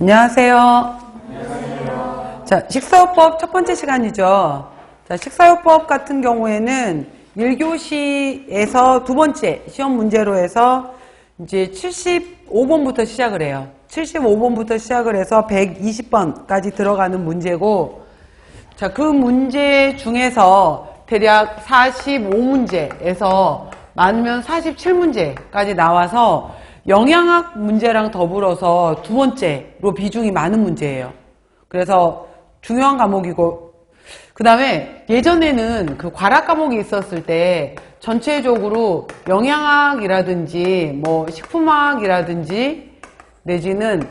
안녕하세요. 안녕하세요. 자, 식사요법 첫 번째 시간이죠. 자, 식사요법 같은 경우에는 1교시에서 두 번째 시험 문제로 해서 이제 75번부터 시작을 해요. 75번부터 시작을 해서 120번까지 들어가는 문제고, 자, 그 문제 중에서 대략 45문제에서 많으면 47문제까지 나와서 영양학 문제랑 더불어서 두 번째로 비중이 많은 문제예요. 그래서 중요한 과목이고, 그 다음에 예전에는 그 과락 과목이 있었을 때 전체적으로 영양학이라든지 뭐 식품학이라든지 내지는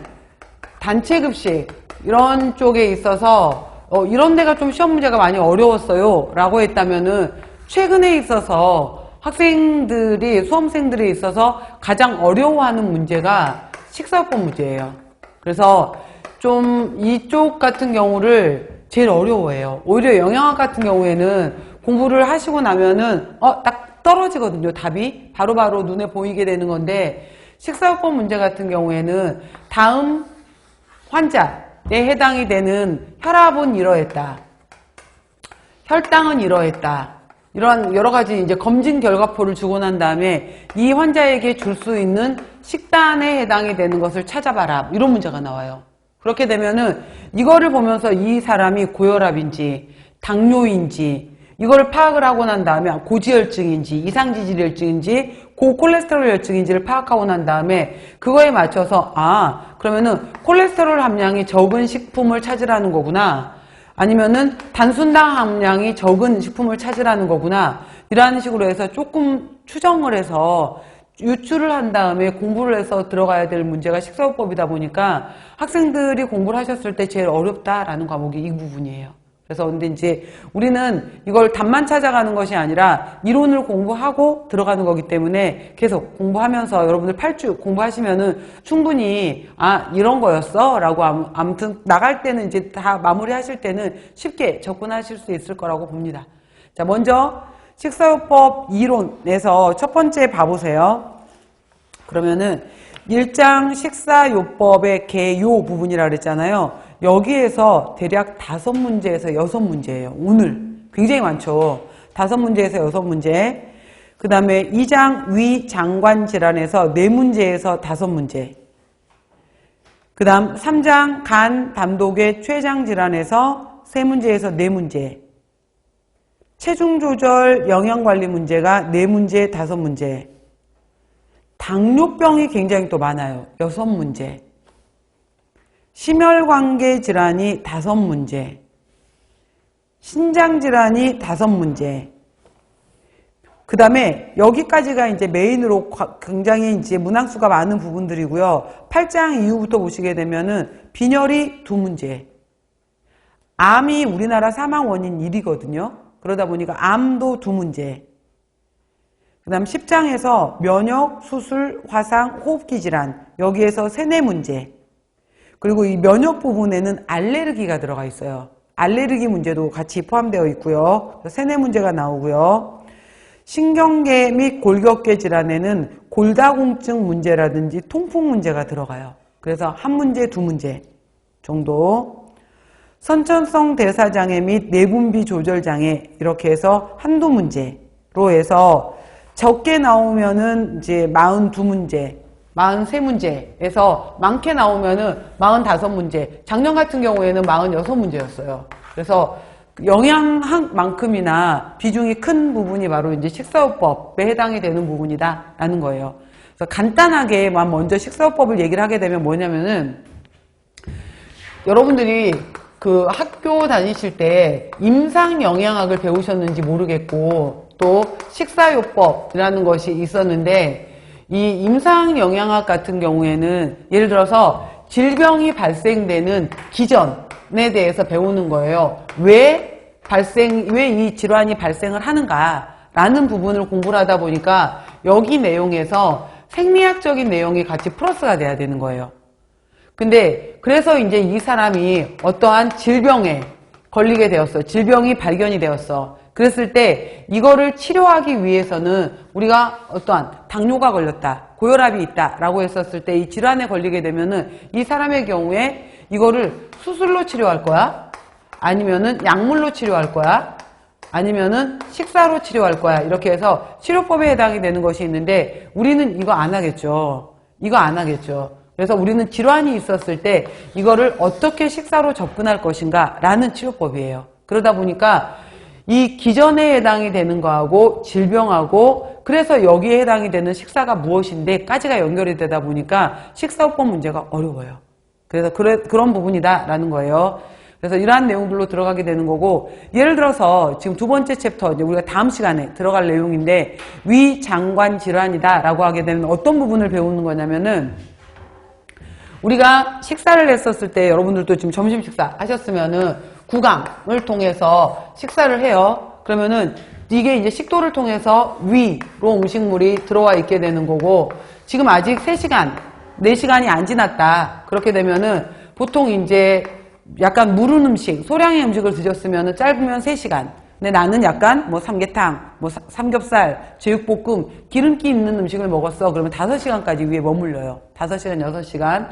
단체급식 이런 쪽에 있어서 이런 데가 좀 시험 문제가 많이 어려웠어요 라고 했다면은 최근에 있어서 학생들이, 수험생들이 있어서 가장 어려워하는 문제가 식사요법 문제예요. 그래서 좀 이쪽 같은 경우를 제일 어려워해요. 오히려 영양학 같은 경우에는 공부를 하시고 나면은 딱 떨어지거든요. 답이 바로바로 눈에 보이게 되는 건데, 식사요법 문제 같은 경우에는 다음 환자에 해당이 되는 혈압은 이러했다, 혈당은 이러했다, 이러한 여러 가지 이제 검진 결과표를 주고 난 다음에 이 환자에게 줄 수 있는 식단에 해당이 되는 것을 찾아봐라, 이런 문제가 나와요. 그렇게 되면은 이거를 보면서 이 사람이 고혈압인지 당뇨인지 이거를 파악을 하고 난 다음에 고지혈증인지 이상지질혈증인지 고콜레스테롤혈증인지를 파악하고 난 다음에 그거에 맞춰서 그러면은 콜레스테롤 함량이 적은 식품을 찾으라는 거구나, 아니면은 단순당 함량이 적은 식품을 찾으라는 거구나, 이러한 식으로 해서 조금 추정을 해서 유추를 한 다음에 공부를 해서 들어가야 될 문제가 식사요법이다 보니까 학생들이 공부를 하셨을 때 제일 어렵다라는 과목이 이 부분이에요. 그래서 근데 이제 우리는 이걸 답만 찾아가는 것이 아니라 이론을 공부하고 들어가는 거기 때문에 계속 공부하면서 여러분들 8주 공부하시면은 충분히 이런 거였어 라고 아무튼 나갈 때는 이제 다 마무리 하실 때는 쉽게 접근하실 수 있을 거라고 봅니다. 자, 먼저 식사요법 이론에서 첫 번째 봐보세요. 그러면은 1장 식사요법의 개요 부분이라 그랬잖아요. 여기에서 대략 5문제에서 6문제예요. 오늘 굉장히 많죠. 5문제에서 6문제. 그 다음에 2장 위장관 질환에서 4문제에서 5문제. 그 다음 3장 간 담독의 췌장 질환에서 3문제에서 4문제. 체중 조절 영양관리 문제가 4문제, 5문제. 당뇨병이 굉장히 또 많아요. 6문제. 심혈관계 질환이 5문제. 신장 질환이 5문제. 그 다음에 여기까지가 이제 메인으로 굉장히 이제 문항수가 많은 부분들이고요. 8장 이후부터 보시게 되면은 빈혈이 2문제. 암이 우리나라 사망 원인 1위거든요. 그러다 보니까 암도 2문제. 그 다음 10장에서 면역, 수술, 화상, 호흡기 질환, 여기에서 3-4문제. 그리고 이 면역 부분에는 알레르기가 들어가 있어요. 알레르기 문제도 같이 포함되어 있고요. 3-4문제가 나오고요. 신경계 및 골격계 질환에는 골다공증 문제라든지 통풍 문제가 들어가요. 그래서 1문제, 2문제 정도. 선천성 대사장애 및 내분비 조절장애, 이렇게 해서 1-2문제로 해서 적게 나오면은 이제 42문제, 43문제에서 많게 나오면은 45문제. 작년 같은 경우에는 46문제였어요. 그래서 영양학만큼이나 비중이 큰 부분이 바로 이제 식사요법에 해당이 되는 부분이다라는 거예요. 그래서 간단하게만 먼저 식사요법을 얘기를 하게 되면 뭐냐면은, 여러분들이 그 학교 다니실 때 임상영양학을 배우셨는지 모르겠고, 또 식사요법이라는 것이 있었는데, 이 임상영양학 같은 경우에는 예를 들어서 질병이 발생되는 기전에 대해서 배우는 거예요. 왜 이 질환이 발생을 하는가라는 부분을 공부를 하다 보니까 여기 내용에서 생리학적인 내용이 같이 플러스가 돼야 되는 거예요. 근데 그래서 이제 이 사람이 어떠한 질병에 걸리게 되었어. 질병이 발견이 되었어. 그 그랬을 때 이거를 치료하기 위해서는 우리가 어떠한 당뇨가 걸렸다, 고혈압이 있다 라고 했었을 때 이 질환에 걸리게 되면은 이 사람의 경우에 이거를 수술로 치료할 거야? 아니면은 약물로 치료할 거야? 아니면은 식사로 치료할 거야? 이렇게 해서 치료법에 해당이 되는 것이 있는데 우리는 이거 안 하겠죠. 이거 안 하겠죠. 그래서 우리는 질환이 있었을 때 이거를 어떻게 식사로 접근할 것인가 라는 치료법이에요. 그러다 보니까 이 기전에 해당이 되는 거하고 질병하고 그래서 여기에 해당이 되는 식사가 무엇인데 까지가 연결이 되다 보니까 식사요법 문제가 어려워요. 그래서 그런 부분이다 라는 거예요. 그래서 이러한 내용들로 들어가게 되는 거고, 예를 들어서 지금 두 번째 챕터 이제 우리가 다음 시간에 들어갈 내용인데 위장관 질환이다 라고 하게 되면 어떤 부분을 배우는 거냐면은 우리가 식사를 했었을 때 여러분들도 지금 점심 식사 하셨으면은 구강을 통해서 식사를 해요. 그러면은 이게 이제 식도를 통해서 위로 음식물이 들어와 있게 되는 거고, 지금 아직 3시간, 4시간이 안 지났다. 그렇게 되면은 보통 이제 약간 무른 음식, 소량의 음식을 드셨으면은 짧으면 3시간. 근데 나는 약간 뭐 삼계탕, 뭐 삼겹살, 제육볶음, 기름기 있는 음식을 먹었어. 그러면 5시간까지 위에 머물러요. 5시간, 6시간.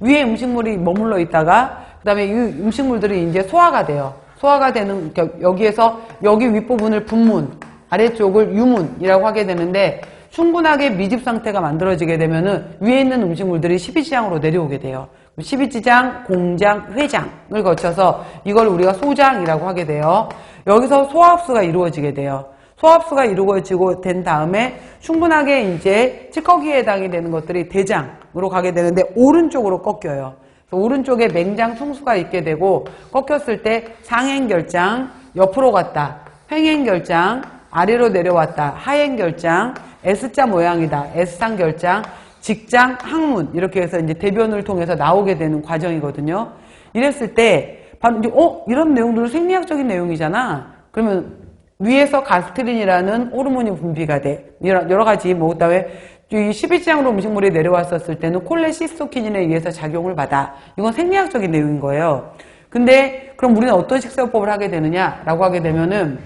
위에 음식물이 머물러 있다가 그 다음에 이 음식물들이 이제 소화가 돼요. 소화가 되는, 여기에서 여기 윗부분을 분문, 아래쪽을 유문이라고 하게 되는데 충분하게 미집 상태가 만들어지게 되면은 위에 있는 음식물들이 십이지장으로 내려오게 돼요. 십이지장, 공장, 회장을 거쳐서 이걸 우리가 소장이라고 하게 돼요. 여기서 소화흡수가 이루어지게 돼요. 소화흡수가 이루어지고 된 다음에 충분하게 이제 찌꺼기에 해당이 되는 것들이 대장으로 가게 되는데 오른쪽으로 꺾여요. 그래서 오른쪽에 맹장 총수가 있게 되고 꺾였을 때 상행결장 옆으로 갔다, 횡행결장 아래로 내려왔다, 하행결장 S자 모양이다, S상결장, 직장, 항문 이렇게 해서 이제 대변을 통해서 나오게 되는 과정이거든요. 이랬을 때 바로 이제 이런 내용들은 생리학적인 내용이잖아. 그러면 위에서 가스트린이라는 호르몬이 분비가 돼. 여러 가지 뭐 그다음에 이 12지장으로 음식물이 내려왔었을 때는 콜레시스토킨인에 의해서 작용을 받아. 이건 생리학적인 내용인 거예요. 근데 그럼 우리는 어떤 식사요법을 하게 되느냐라고 하게 되면은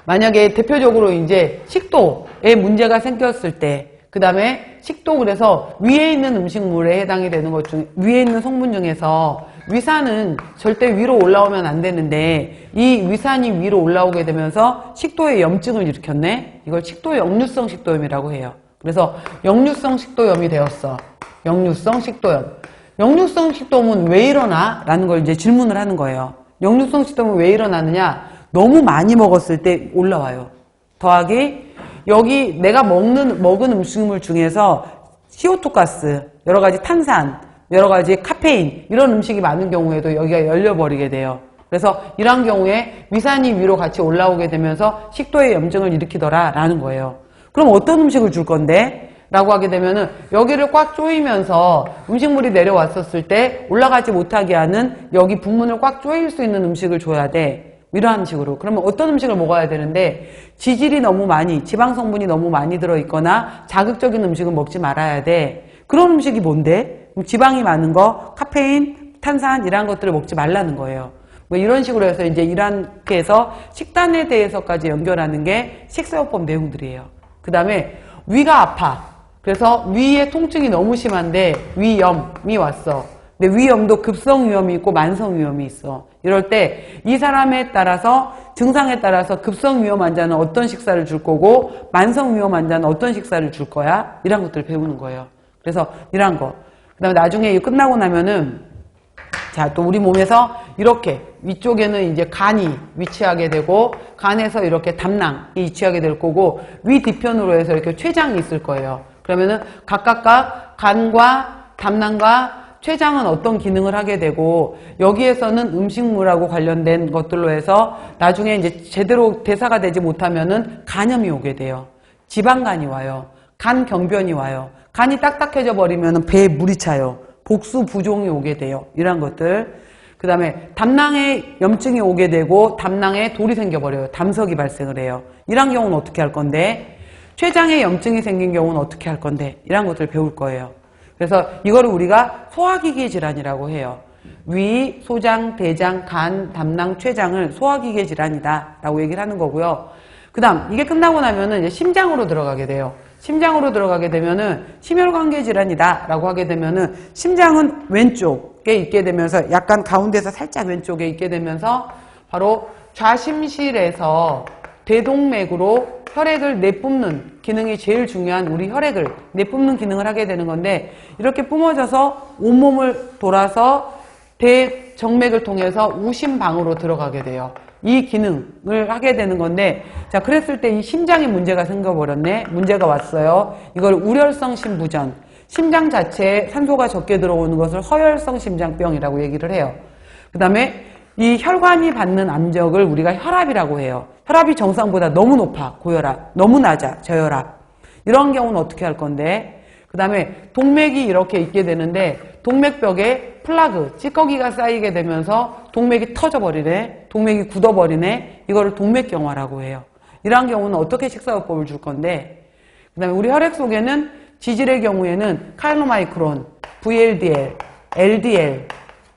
만약에 대표적으로 이제 식도에 문제가 생겼을 때 그 다음에 식도 그래서 위에 있는 음식물에 해당이 되는 것 중에 위에 있는 성분 중에서 위산은 절대 위로 올라오면 안 되는데 이 위산이 위로 올라오게 되면서 식도에 염증을 일으켰네. 이걸 식도 역류성 식도염이라고 해요. 그래서 역류성 식도염이 되었어. 역류성 식도염. 역류성 식도염은 왜 일어나? 라는 걸 이제 질문을 하는 거예요. 역류성 식도염은 왜 일어나느냐? 너무 많이 먹었을 때 올라와요. 더하기 여기 내가 먹은 음식물 중에서 CO2 가스, 여러 가지 탄산, 여러 가지 카페인 이런 음식이 많은 경우에도 여기가 열려버리게 돼요. 그래서 이런 경우에 위산이 위로 같이 올라오게 되면서 식도에 염증을 일으키더라 라는 거예요. 그럼 어떤 음식을 줄 건데? 라고 하게 되면은 여기를 꽉 조이면서 음식물이 내려왔었을 때 올라가지 못하게 하는 여기 부문을 꽉 조일 수 있는 음식을 줘야 돼. 이러한 식으로. 그러면 어떤 음식을 먹어야 되는데 지질이 너무 많이, 지방 성분이 너무 많이 들어있거나 자극적인 음식은 먹지 말아야 돼. 그런 음식이 뭔데? 지방이 많은 거, 카페인, 탄산 이런 것들을 먹지 말라는 거예요. 뭐 이런 식으로 해서 이제 이렇게 해서 식단에 대해서까지 연결하는 게 식사요법 내용들이에요. 그 다음에 위가 아파. 그래서 위에 통증이 너무 심한데 위염이 왔어. 근데 위염도 급성 위염이 있고 만성 위염이 있어. 이럴 때 이 사람에 따라서 증상에 따라서 급성 위염 환자는 어떤 식사를 줄 거고 만성 위염 환자는 어떤 식사를 줄 거야? 이런 것들을 배우는 거예요. 그래서 이런 거. 그 다음에 나중에 이거 끝나고 나면은 자, 또 우리 몸에서 이렇게 위쪽에는 이제 간이 위치하게 되고 간에서 이렇게 담낭이 위치하게 될 거고 위 뒤편으로 해서 이렇게 췌장이 있을 거예요. 그러면은 각각각 간과 담낭과 췌장은 어떤 기능을 하게 되고 여기에서는 음식물하고 관련된 것들로 해서 나중에 이제 제대로 대사가 되지 못하면은 간염이 오게 돼요. 지방간이 와요. 간 경변이 와요. 간이 딱딱해져 버리면은 배에 물이 차요. 복수 부종이 오게 돼요. 이런 것들. 그 다음에 담낭에 염증이 오게 되고 담낭에 돌이 생겨버려요. 담석이 발생을 해요. 이런 경우는 어떻게 할 건데? 췌장에 염증이 생긴 경우는 어떻게 할 건데? 이런 것들을 배울 거예요. 그래서 이거를 우리가 소화기기 질환이라고 해요. 위, 소장, 대장, 간, 담낭, 췌장을 소화기계 질환이다 라고 얘기를 하는 거고요. 그 다음 이게 끝나고 나면은 이제 심장으로 들어가게 돼요. 심장으로 들어가게 되면은 심혈관계 질환이다 라고 하게 되면은 심장은 왼쪽에 있게 되면서 약간 가운데서 살짝 왼쪽에 있게 되면서 바로 좌심실에서 대동맥으로 혈액을 내뿜는 기능이 제일 중요한 우리 혈액을 내뿜는 기능을 하게 되는 건데, 이렇게 뿜어져서 온몸을 돌아서 대정맥을 통해서 우심방으로 들어가게 돼요. 이 기능을 하게 되는 건데, 자, 그랬을 때 이 심장에 문제가 생겨버렸네. 문제가 왔어요. 이걸 우렬성 심부전. 심장 자체에 산소가 적게 들어오는 것을 허혈성 심장병이라고 얘기를 해요. 그 다음에 이 혈관이 받는 압력을 우리가 혈압이라고 해요. 혈압이 정상보다 너무 높아, 고혈압. 너무 낮아, 저혈압. 이런 경우는 어떻게 할 건데, 그 다음에 동맥이 이렇게 있게 되는데 동맥벽에 플라그, 찌꺼기가 쌓이게 되면서 동맥이 터져버리네, 동맥이 굳어버리네. 이거를 동맥경화라고 해요. 이러한 경우는 어떻게 식사요법을 줄 건데, 그 다음에 우리 혈액 속에는 지질의 경우에는 카이로마이크론, VLDL, LDL,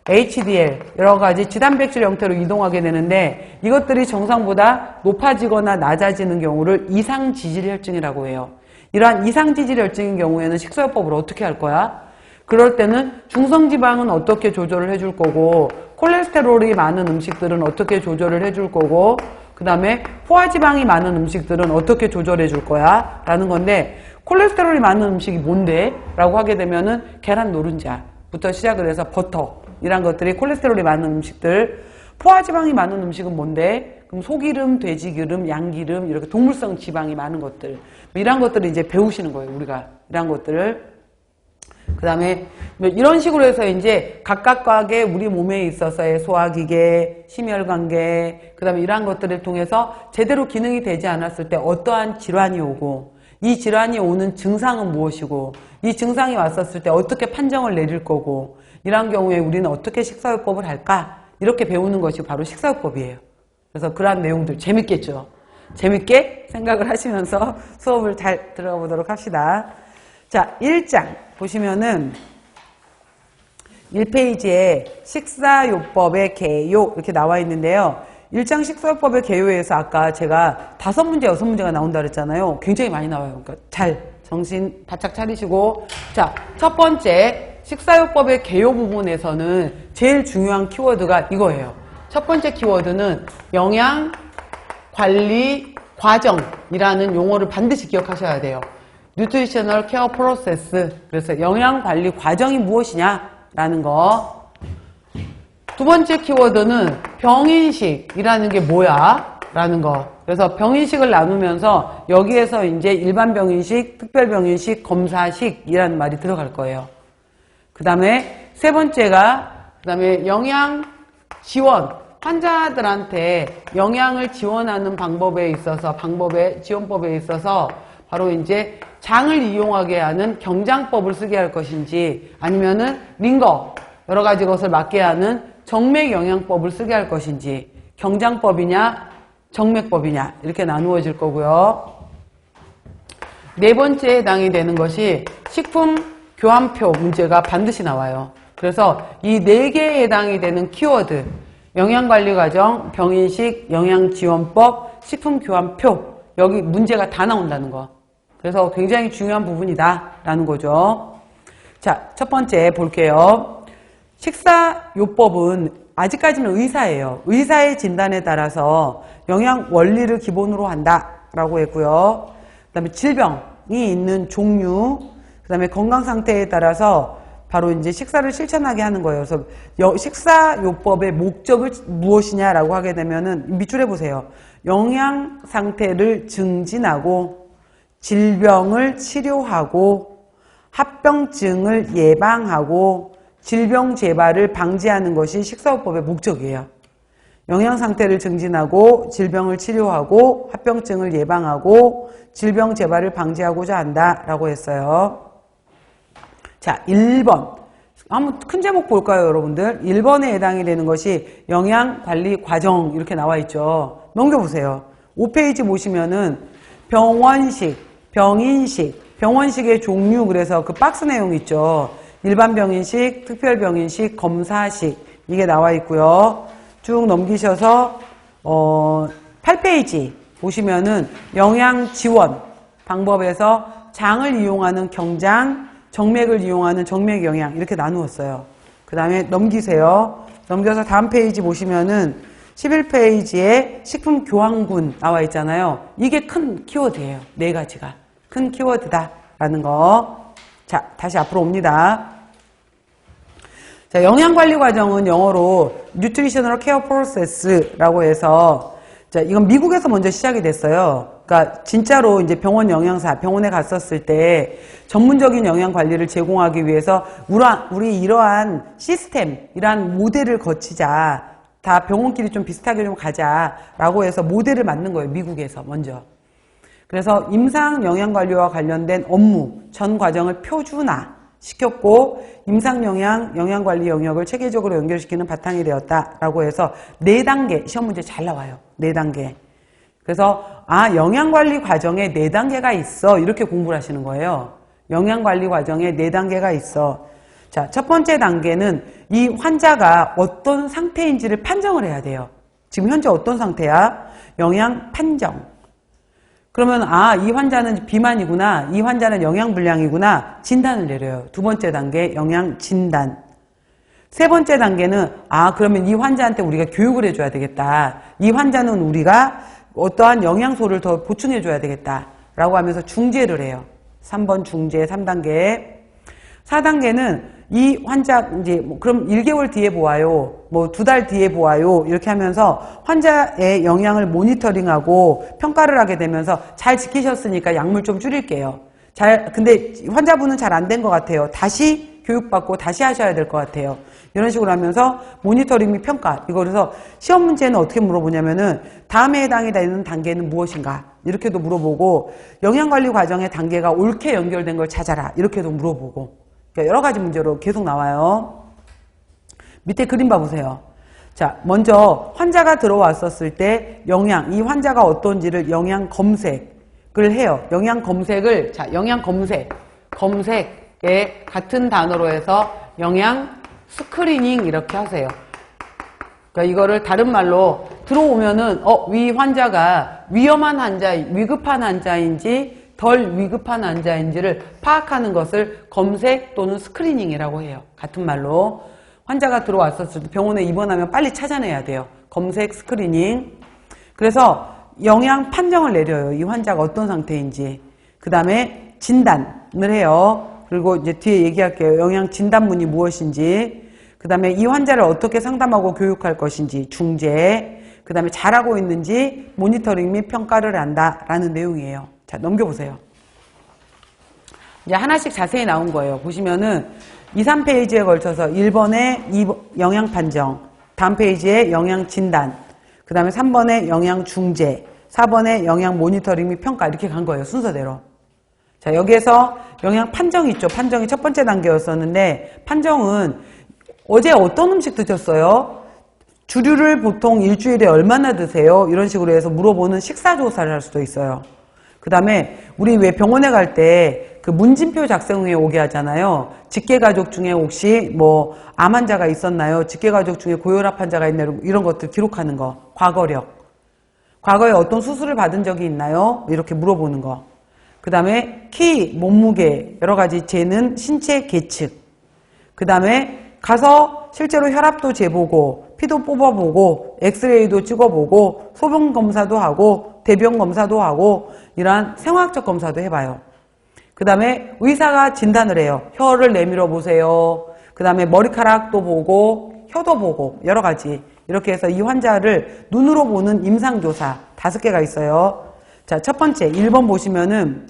HDL 여러 가지 지단백질 형태로 이동하게 되는데, 이것들이 정상보다 높아지거나 낮아지는 경우를 이상지질혈증이라고 해요. 이러한 이상지질혈증인 경우에는 식사요법을 어떻게 할 거야? 그럴 때는 중성지방은 어떻게 조절을 해줄 거고, 콜레스테롤이 많은 음식들은 어떻게 조절을 해줄 거고, 그 다음에 포화지방이 많은 음식들은 어떻게 조절해 줄 거야? 라는 건데, 콜레스테롤이 많은 음식이 뭔데? 라고 하게 되면은 계란 노른자부터 시작을 해서 버터, 이런 것들이 콜레스테롤이 많은 음식들. 포화지방이 많은 음식은 뭔데? 그럼 소기름, 돼지기름, 양기름, 이렇게 동물성 지방이 많은 것들. 이런 것들을 이제 배우시는 거예요, 우리가. 이런 것들을. 그 다음에 이런 식으로 해서 이제 각각각의 우리 몸에 있어서의 소화기계, 심혈관계, 그 다음에 이러한 것들을 통해서 제대로 기능이 되지 않았을 때 어떠한 질환이 오고, 이 질환이 오는 증상은 무엇이고, 이 증상이 왔었을 때 어떻게 판정을 내릴 거고, 이러한 경우에 우리는 어떻게 식사요법을 할까? 이렇게 배우는 것이 바로 식사요법이에요. 그래서 그러한 내용들 재밌겠죠? 재밌게 생각을 하시면서 수업을 잘 들어가 보도록 합시다. 자, 1장 보시면은 1페이지에 식사요법의 개요 이렇게 나와 있는데요. 1장 식사요법의 개요에서 아까 제가 5문제, 6문제가 나온다 그랬잖아요. 굉장히 많이 나와요. 그러니까 잘 정신 바짝 차리시고, 자, 첫 번째 식사요법의 개요 부분에서는 제일 중요한 키워드가 이거예요. 첫 번째 키워드는 영양 관리 과정이라는 용어를 반드시 기억하셔야 돼요. 뉴트리셔널 케어 프로세스. 그래서 영양 관리 과정이 무엇이냐라는 거. 두 번째 키워드는 병인식이라는 게 뭐야? 라는 거. 그래서 병인식을 나누면서 여기에서 이제 일반 병인식, 특별 병인식, 검사식이라는 말이 들어갈 거예요. 그 다음에 세 번째가, 그 다음에 영양 지원. 환자들한테 영양을 지원하는 방법에 있어서, 지원법에 있어서 바로 이제 장을 이용하게 하는 경장법을 쓰게 할 것인지, 아니면은 링거, 여러 가지 것을 맡게 하는 정맥 영양법을 쓰게 할 것인지, 경장법이냐, 정맥법이냐, 이렇게 나누어질 거고요. 네 번째에 해당이 되는 것이 식품 교환표 문제가 반드시 나와요. 그래서 이 네 개에 해당이 되는 키워드, 영양관리과정, 병인식, 영양지원법, 식품교환표, 여기 문제가 다 나온다는 거. 그래서 굉장히 중요한 부분이다라는 거죠. 자, 첫 번째 볼게요. 식사요법은 아직까지는 의사예요. 의사의 진단에 따라서 영양 원리를 기본으로 한다라고 했고요. 그 다음에 질병이 있는 종류, 그 다음에 건강 상태에 따라서 바로 이제 식사를 실천하게 하는 거예요. 그래서 식사요법의 목적을 무엇이냐라고 하게 되면은 밑줄에 보세요. 영양 상태를 증진하고 질병을 치료하고 합병증을 예방하고 질병 재발을 방지하는 것이 식사요법의 목적이에요. 영양 상태를 증진하고 질병을 치료하고 합병증을 예방하고 질병 재발을 방지하고자 한다라고 했어요. 자, 1번. 한번 큰 제목 볼까요, 여러분들? 1번에 해당이 되는 것이 영양관리 과정 이렇게 나와 있죠. 넘겨보세요. 5페이지 보시면은 병원식, 병인식, 병원식의 종류, 그래서 그 박스 내용 있죠. 일반 병인식, 특별 병인식, 검사식 이게 나와 있고요. 쭉 넘기셔서 8페이지 보시면은 영양 지원 방법에서 장을 이용하는 경장, 정맥을 이용하는 정맥 영양 이렇게 나누었어요. 그 다음에 넘기세요. 넘겨서 다음 페이지 보시면은 11페이지에 식품 교환군 나와 있잖아요. 이게 큰 키워드예요. 네 가지가. 큰 키워드다 라는 거. 자, 다시 앞으로 옵니다. 자, 영양관리 과정은 영어로 Nutritional Care Process라고 해서 자, 이건 미국에서 먼저 시작이 됐어요. 그러니까 진짜로 이제 병원 영양사, 병원에 갔었을 때 전문적인 영양 관리를 제공하기 위해서 우리 이러한 시스템, 이러한 모델을 거치자. 다 병원끼리 좀 비슷하게 좀 가자라고 해서 모델을 만든 거예요. 미국에서 먼저. 그래서 임상 영양관리와 관련된 업무, 전 과정을 표준화 시켰고 임상영양, 영양관리 영역을 체계적으로 연결시키는 바탕이 되었다라고 해서 4단계, 시험 문제 잘 나와요. 4단계. 그래서 영양관리 과정에 4단계가 있어. 이렇게 공부를 하시는 거예요. 영양관리 과정에 4단계가 있어. 자, 첫 번째 단계는 이 환자가 어떤 상태인지를 판정을 해야 돼요. 지금 현재 어떤 상태야? 영양 판정. 그러면 이 환자는 비만이구나. 이 환자는 영양불량이구나. 진단을 내려요. 두 번째 단계 영양 진단. 세 번째 단계는 그러면 이 환자한테 우리가 교육을 해줘야 되겠다. 이 환자는 우리가 어떠한 영양소를 더 보충해줘야 되겠다. 라고 하면서 중재를 해요. 3번 중재 3단계. 4단계는 이 환자 이제 그럼 1개월 뒤에 보아요. 2달 뒤에 보아요. 이렇게 하면서 환자의 영양을 모니터링하고 평가를 하게 되면서 잘 지키셨으니까 약물 좀 줄일게요. 근데 환자분은 잘 안 된 것 같아요. 다시 교육받고 다시 하셔야 될 것 같아요. 이런 식으로 하면서 모니터링 및 평가. 이거 그래서 시험 문제는 어떻게 물어보냐면은 다음에 해당이 되는 단계는 무엇인가? 이렇게도 물어보고 영양관리 과정의 단계가 옳게 연결된 걸 찾아라. 이렇게도 물어보고. 여러 가지 문제로 계속 나와요. 밑에 그림 봐보세요. 자, 먼저 환자가 들어왔었을 때 이 환자가 어떤지를 영양 검색을 해요. 영양 검색을, 검색에 같은 단어로 해서 영양 스크리닝 이렇게 하세요. 그러니까 이거를 다른 말로 들어오면은 이 환자가 위험한 위급한 환자인지 덜 위급한 환자인지를 파악하는 것을 검색 또는 스크리닝이라고 해요. 같은 말로. 환자가 들어왔었을 때 병원에 입원하면 빨리 찾아내야 돼요. 검색, 스크리닝. 그래서 영양 판정을 내려요. 이 환자가 어떤 상태인지. 그 다음에 진단을 해요. 그리고 이제 뒤에 얘기할게요. 영양 진단문이 무엇인지. 그 다음에 이 환자를 어떻게 상담하고 교육할 것인지. 중재. 그 다음에 잘하고 있는지 모니터링 및 평가를 한다라는 내용이에요. 자, 넘겨보세요. 이제 하나씩 자세히 나온 거예요. 보시면은 2, 3페이지에 걸쳐서 1번에 영양 판정, 다음 페이지에 영양 진단, 그 다음에 3번에 영양 중재, 4번에 영양 모니터링 및 평가 이렇게 간 거예요. 순서대로. 자, 여기에서 영양 판정이 있죠. 판정이 첫 번째 단계였었는데 판정은 어제 어떤 음식 드셨어요? 주류를 보통 일주일에 얼마나 드세요? 이런 식으로 해서 물어보는 식사조사를 할 수도 있어요. 그 다음에 우리 왜 병원에 갈 때 그 문진표 작성에 오게 하잖아요. 직계가족 중에 혹시 암 환자가 있었나요? 직계가족 중에 고혈압 환자가 있나요? 이런 것들 기록하는 거. 과거력. 과거에 어떤 수술을 받은 적이 있나요? 이렇게 물어보는 거. 그 다음에 키, 몸무게, 여러 가지 재는 신체 계측. 그 다음에 가서 실제로 혈압도 재보고 피도 뽑아보고 엑스레이도 찍어보고 소변 검사도 하고 대변 검사도 하고 이러한 생화학적 검사도 해봐요. 그 다음에 의사가 진단을 해요. 혀를 내밀어 보세요. 그 다음에 머리카락도 보고 혀도 보고 여러 가지 이렇게 해서 이 환자를 눈으로 보는 임상조사 5개가 있어요. 자, 첫 번째 1번 보시면은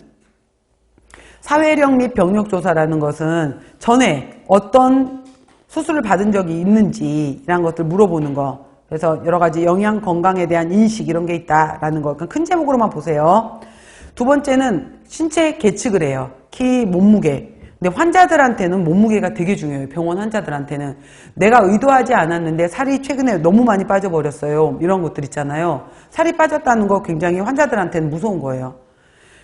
사회력 및 병력조사라는 것은 전에 어떤 수술을 받은 적이 있는지 이런 것들 물어보는 거. 그래서 여러 가지 영양 건강에 대한 인식 이런 게 있다라는 거. 큰 제목으로만 보세요. 두 번째는 신체 계측을 해요. 키, 몸무게. 근데 환자들한테는 몸무게가 되게 중요해요. 병원 환자들한테는. 내가 의도하지 않았는데 살이 최근에 너무 많이 빠져버렸어요. 이런 것들 있잖아요. 살이 빠졌다는 거 굉장히 환자들한테는 무서운 거예요.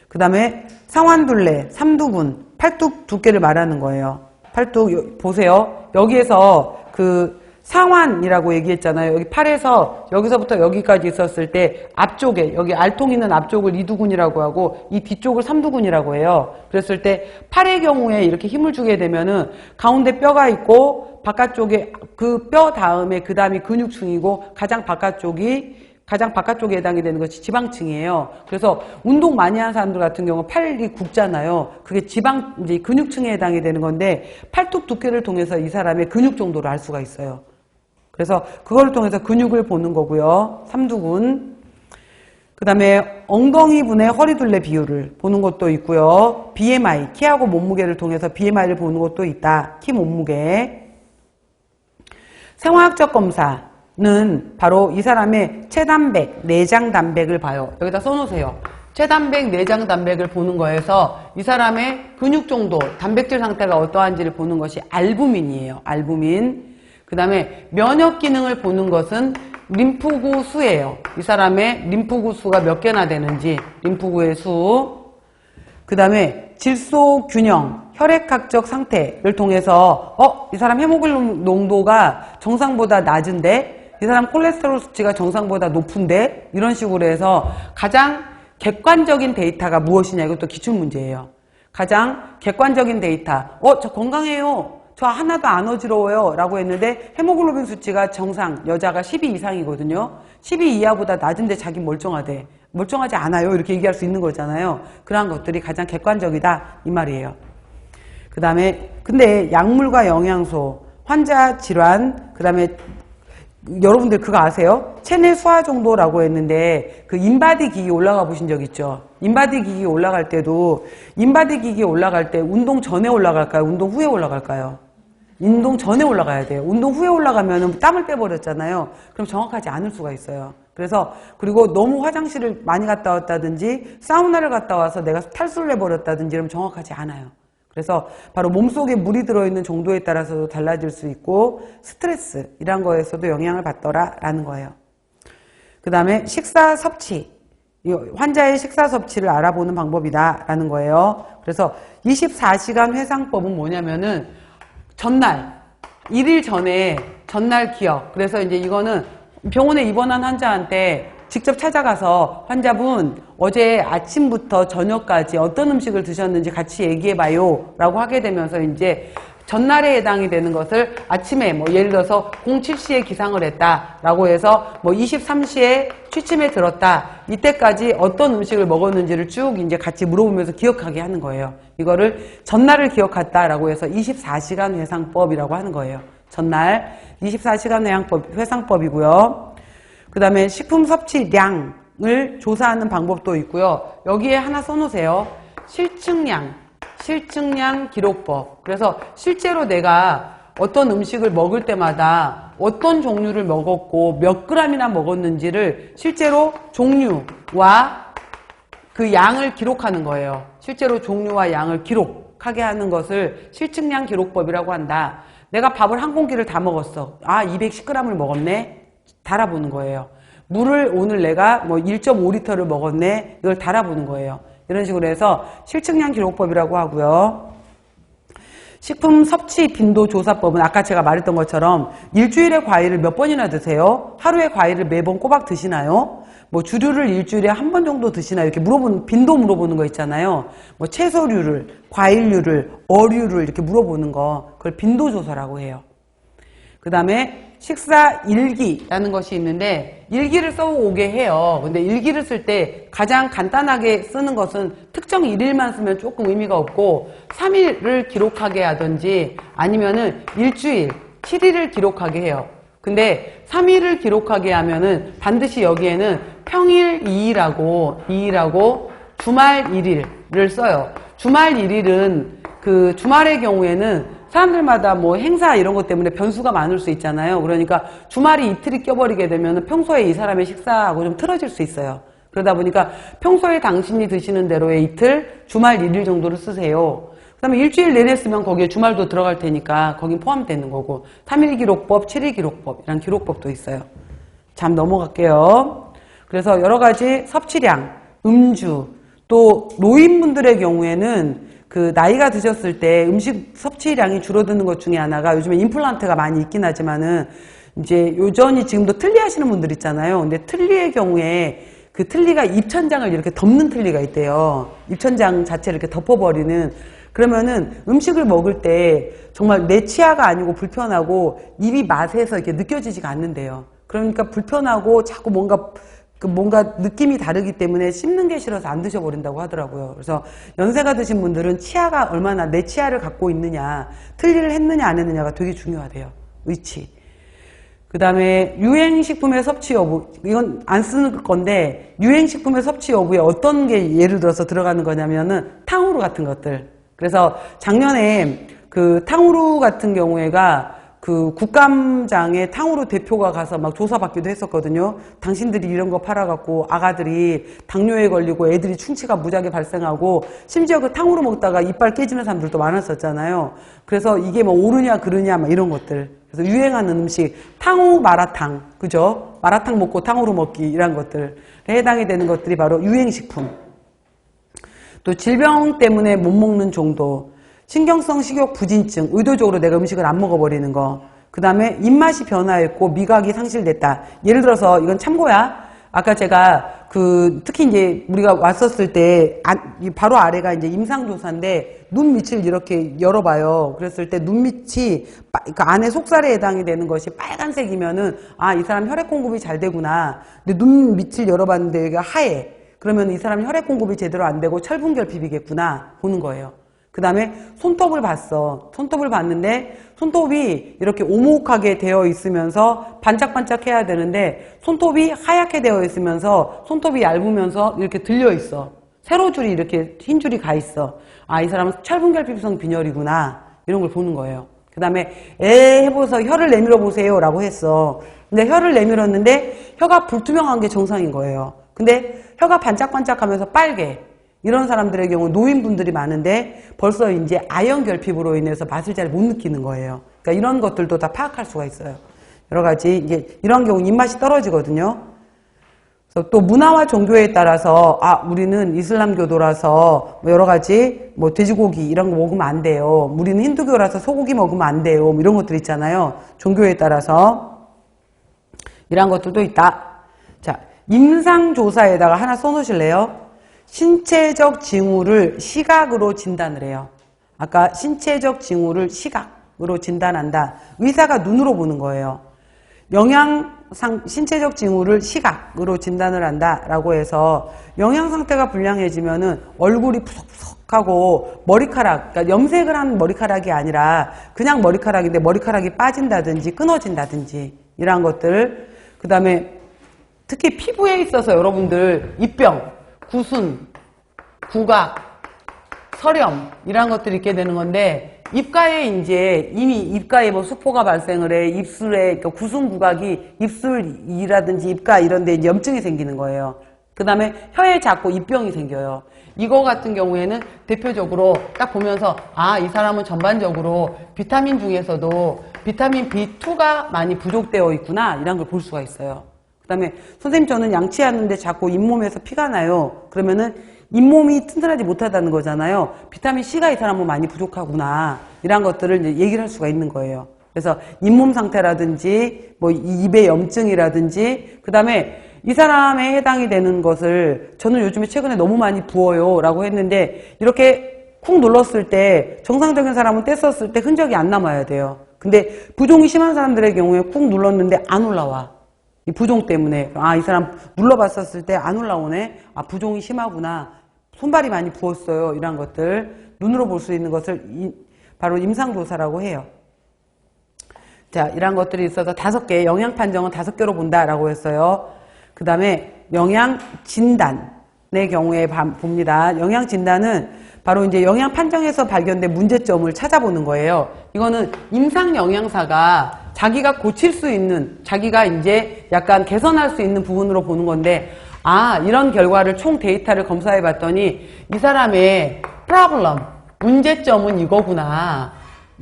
그 다음에 상완둘레, 삼두근, 팔뚝 두께를 말하는 거예요. 팔뚝 보세요. 여기에서 그 상완이라고 얘기했잖아요. 여기 팔에서 여기서부터 여기까지 있었을 때 앞쪽에 여기 알통 있는 앞쪽을 이두근이라고 하고 이 뒤쪽을 삼두근이라고 해요. 그랬을 때 팔의 경우에 이렇게 힘을 주게 되면은 가운데 뼈가 있고 바깥쪽에 그 뼈 다음에 그 다음이 근육층이고 가장 바깥쪽에 해당이 되는 것이 지방층이에요. 그래서 운동 많이 하는 사람들 같은 경우 팔이 굽잖아요. 그게 이제 근육층에 해당이 되는 건데 팔뚝 두께를 통해서 이 사람의 근육 정도를 알 수가 있어요. 그래서 그걸 통해서 근육을 보는 거고요. 삼두근. 그 다음에 엉덩이 분의 허리둘레 비율을 보는 것도 있고요. BMI, 키하고 몸무게를 통해서 BMI를 보는 것도 있다. 키, 몸무게. 생화학적 검사는 바로 이 사람의 체단백, 내장 단백을 봐요. 여기다 써놓으세요. 체단백, 내장 단백을 보는 거에서 이 사람의 근육 정도, 단백질 상태가 어떠한지를 보는 것이 알부민이에요. 알부민. 그 다음에 면역 기능을 보는 것은 림프구 수예요. 이 사람의 림프구 수가 몇 개나 되는지, 림프구의 수. 그 다음에 질소 균형, 혈액학적 상태를 통해서 이 사람 헤모글로빈 농도가 정상보다 낮은데 이 사람 콜레스테롤 수치가 정상보다 높은데 이런 식으로 해서 가장 객관적인 데이터가 무엇이냐, 이것도 기출문제예요. 가장 객관적인 데이터. 저 건강해요. 저 하나도 안 어지러워요 라고 했는데 헤모글로빈 수치가 정상, 여자가 12 이상이거든요. 12 이하보다 낮은데 자기 멀쩡하대. 멀쩡하지 않아요. 이렇게 얘기할 수 있는 거잖아요. 그러한 것들이 가장 객관적이다 이 말이에요. 그 다음에 근데 약물과 영양소, 환자 질환, 그 다음에 여러분들 그거 아세요? 체내 수화 정도라고 했는데 그 인바디 기기 올라가 보신 적 있죠? 인바디 기기 올라갈 때도 인바디 기기 올라갈 때 운동 전에 올라갈까요? 운동 후에 올라갈까요? 운동 전에 올라가야 돼요. 운동 후에 올라가면 땀을 빼버렸잖아요. 그럼 정확하지 않을 수가 있어요. 그래서 그리고 너무 화장실을 많이 갔다 왔다든지 사우나를 갔다 와서 내가 탈수를 해버렸다든지 이러면 정확하지 않아요. 그래서 바로 몸속에 물이 들어있는 정도에 따라서도 달라질 수 있고 스트레스 이런 거에서도 영향을 받더라라는 거예요. 그 다음에 식사 섭취, 환자의 식사 섭취를 알아보는 방법이다라는 거예요. 그래서 24시간 회상법은 뭐냐면은 전날, 1일 전에 전날 기억. 그래서 이제 이거는 병원에 입원한 환자한테 직접 찾아가서 환자분 어제 아침부터 저녁까지 어떤 음식을 드셨는지 같이 얘기해봐요 라고 하게 되면서 이제 전날에 해당이 되는 것을 아침에 예를 들어서 07시에 기상을 했다 라고 해서 23시에 취침에 들었다, 이때까지 어떤 음식을 먹었는지를 쭉 이제 같이 물어보면서 기억하게 하는 거예요. 이거를 전날을 기억했다 라고 해서 24시간 회상법이라고 하는 거예요. 전날 24시간 회상법이고요. 그 다음에 식품 섭취량을 조사하는 방법도 있고요. 여기에 하나 써놓으세요. 실증량 기록법. 그래서 실제로 내가 어떤 음식을 먹을 때마다 어떤 종류를 먹었고 몇 그램이나 먹었는지를 실제로 종류와 그 양을 기록하는 거예요. 실제로 종류와 양을 기록하게 하는 것을 실증량 기록법이라고 한다. 내가 밥을 한 공기를 다 먹었어. 210g을 먹었네. 달아보는 거예요. 물을 오늘 내가 1.5리터를 먹었네. 이걸 달아보는 거예요. 이런 식으로 해서 실증량 기록법이라고 하고요. 식품 섭취 빈도 조사법은 아까 제가 말했던 것처럼 일주일에 과일을 몇 번이나 드세요? 하루에 과일을 매번 꼬박 드시나요? 주류를 일주일에 한 번 정도 드시나요? 이렇게 물어보는, 빈도 물어보는 거 있잖아요. 채소류를, 과일류를, 어류를 이렇게 물어보는 거, 그걸 빈도 조사라고 해요. 그 다음에 식사 일기라는 것이 있는데 일기를 써오게 해요. 근데 일기를 쓸 때 가장 간단하게 쓰는 것은 특정 일일만 쓰면 조금 의미가 없고 3일을 기록하게 하든지 아니면은 일주일, 7일을 기록하게 해요. 근데 3일을 기록하게 하면은 반드시 여기에는 평일 2일하고 주말 1일을 써요. 주말 1일은 그 주말의 경우에는 사람들마다 행사 이런 것 때문에 변수가 많을 수 있잖아요. 그러니까 주말이 이틀이 껴버리게 되면 평소에 이 사람의 식사하고 좀 틀어질 수 있어요. 그러다 보니까 평소에 당신이 드시는 대로의 이틀, 주말 1일 정도를 쓰세요. 그 다음에 일주일 내내 쓰면 거기에 주말도 들어갈 테니까 거긴 포함되는 거고 3일 기록법, 7일 기록법 이런 기록법도 있어요. 잠 넘어갈게요. 그래서 여러 가지 섭취량, 음주, 또 노인분들의 경우에는 그 나이가 드셨을 때 음식 섭취량이 줄어드는 것 중에 하나가 요즘에 임플란트가 많이 있긴 하지만은 이제 여전히 지금도 틀니 하시는 분들 있잖아요. 근데 틀니의 경우에 그 틀니가 입천장을 이렇게 덮는 틀니가 있대요. 입천장 자체를 이렇게 덮어버리는. 그러면은 음식을 먹을 때 정말 내 치아가 아니고 불편하고 입이 맛에서 이렇게 느껴지지가 않는데요. 그러니까 불편하고 자꾸 뭔가 느낌이 다르기 때문에 씹는 게 싫어서 안 드셔버린다고 하더라고요. 그래서 연세가 드신 분들은 치아가 얼마나 내 치아를 갖고 있느냐, 틀니를 했느냐 안 했느냐가 되게 중요하대요. 위치. 그 다음에 유행식품의 섭취 여부, 이건 안 쓰는 건데 유행식품의 섭취 여부에 어떤 게 예를 들어서 들어가는 거냐면은 탕후루 같은 것들. 그래서 작년에 그 탕후루 같은 경우에가 그 국감장에 탕후루 대표가 가서 막 조사받기도 했었거든요. 당신들이 이런 거 팔아갖고 아가들이 당뇨에 걸리고 애들이 충치가 무지하게 발생하고 심지어 그 탕후루 먹다가 이빨 깨지는 사람들도 많았었잖아요. 그래서 이게 뭐 옳으냐 그르냐 막 이런 것들. 그래서 유행하는 음식, 탕후 마라탕, 그죠? 마라탕 먹고 탕후루 먹기 이런 것들에 해당이 되는 것들이 바로 유행식품. 또 질병 때문에 못 먹는 정도, 신경성 식욕 부진증, 의도적으로 내가 음식을 안 먹어버리는 거. 그 다음에 입맛이 변화했고 미각이 상실됐다. 예를 들어서 이건 참고야. 아까 제가 특히 이제 우리가 왔었을 때 바로 아래가 이제 임상조사인데 눈 밑을 이렇게 열어봐요. 그랬을 때 눈 밑이 그 안에 속살에 해당이 되는 것이 빨간색이면은 아, 이 사람 혈액 공급이 잘 되구나. 근데 눈 밑을 열어봤는데 여기가 하얘. 그러면 이 사람 혈액 공급이 제대로 안 되고 철분결핍이겠구나 보는 거예요. 그 다음에 손톱을 봤어. 손톱을 봤는데 손톱이 이렇게 오목하게 되어 있으면서 반짝반짝 해야 되는데 손톱이 하얗게 되어 있으면서 손톱이 얇으면서 이렇게 들려 있어. 세로줄이 이렇게 흰 줄이 가 있어. 아, 이 사람은 철분결핍성 빈혈이구나. 이런 걸 보는 거예요. 그 다음에 해보서 혀를 내밀어 보세요 라고 했어. 근데 혀를 내밀었는데 혀가 불투명한 게 정상인 거예요. 근데 혀가 반짝반짝하면서 빨개. 이런 사람들의 경우 노인분들이 많은데 벌써 이제 아연 결핍으로 인해서 맛을 잘 못 느끼는 거예요. 그러니까 이런 것들도 다 파악할 수가 있어요. 여러 가지 이제 이런 경우 입맛이 떨어지거든요. 그래서 또 문화와 종교에 따라서 우리는 이슬람교도라서 뭐 여러 가지 뭐 돼지고기 이런 거 먹으면 안 돼요. 우리는 힌두교라서 소고기 먹으면 안 돼요. 뭐 이런 것들 있잖아요. 종교에 따라서 이런 것들도 있다. 자, 임상조사에다가 하나 써놓으실래요? 신체적 징후를 시각으로 진단을 해요. 아까 신체적 징후를 시각으로 진단한다. 의사가 눈으로 보는 거예요. 신체적 징후를 시각으로 진단을 한다라고 해서 영양 상태가 불량해지면은 얼굴이 푸석푸석하고 머리카락, 그러니까 염색을 한 머리카락이 아니라 그냥 머리카락인데 머리카락이 빠진다든지 끊어진다든지 이런 것들. 그 다음에 특히 피부에 있어서 여러분들 입병, 구순, 구각, 설염 이런 것들이 있게 되는 건데 입가에 이제 이미 입가에 뭐 수포가 발생을 해 입술에 그러니까 구순 구각이 입술이라든지 입가 이런 데 염증이 생기는 거예요. 그 다음에 혀에 자꾸 입병이 생겨요. 이거 같은 경우에는 대표적으로 딱 보면서 이 사람은 전반적으로 비타민 중에서도 비타민 B2가 많이 부족되어 있구나 이런 걸 볼 수가 있어요. 그 다음에 선생님 저는 양치하는데 자꾸 잇몸에서 피가 나요. 그러면은 잇몸이 튼튼하지 못하다는 거잖아요. 비타민C가 이 사람은 많이 부족하구나. 이런 것들을 이제 얘기를 할 수가 있는 거예요. 그래서 잇몸 상태라든지 뭐 입의 염증이라든지 그 다음에 이 사람에 해당이 되는 것을 저는 요즘에 최근에 너무 많이 부어요 라고 했는데 이렇게 쿵 눌렀을 때 정상적인 사람은 뗐었을 때 흔적이 안 남아야 돼요. 근데 부종이 심한 사람들의 경우에 쿵 눌렀는데 안 올라와. 이 부종 때문에 이 사람 눌러봤었을 때 안 올라오네. 부종이 심하구나. 손발이 많이 부었어요. 이런 것들 눈으로 볼 수 있는 것을 바로 임상조사라고 해요. 자, 이런 것들이 있어서 5개 영양 판정은 5개로 본다라고 했어요. 그 다음에 영양 진단의 경우에 봅니다. 영양 진단은 바로 이제 영양 판정에서 발견된 문제점을 찾아보는 거예요. 이거는 임상 영양사가 자기가 고칠 수 있는, 자기가 이제 약간 개선할 수 있는 부분으로 보는 건데, 이런 결과를 총 데이터를 검사해 봤더니 이 사람의 프로블럼, 문제점은 이거구나.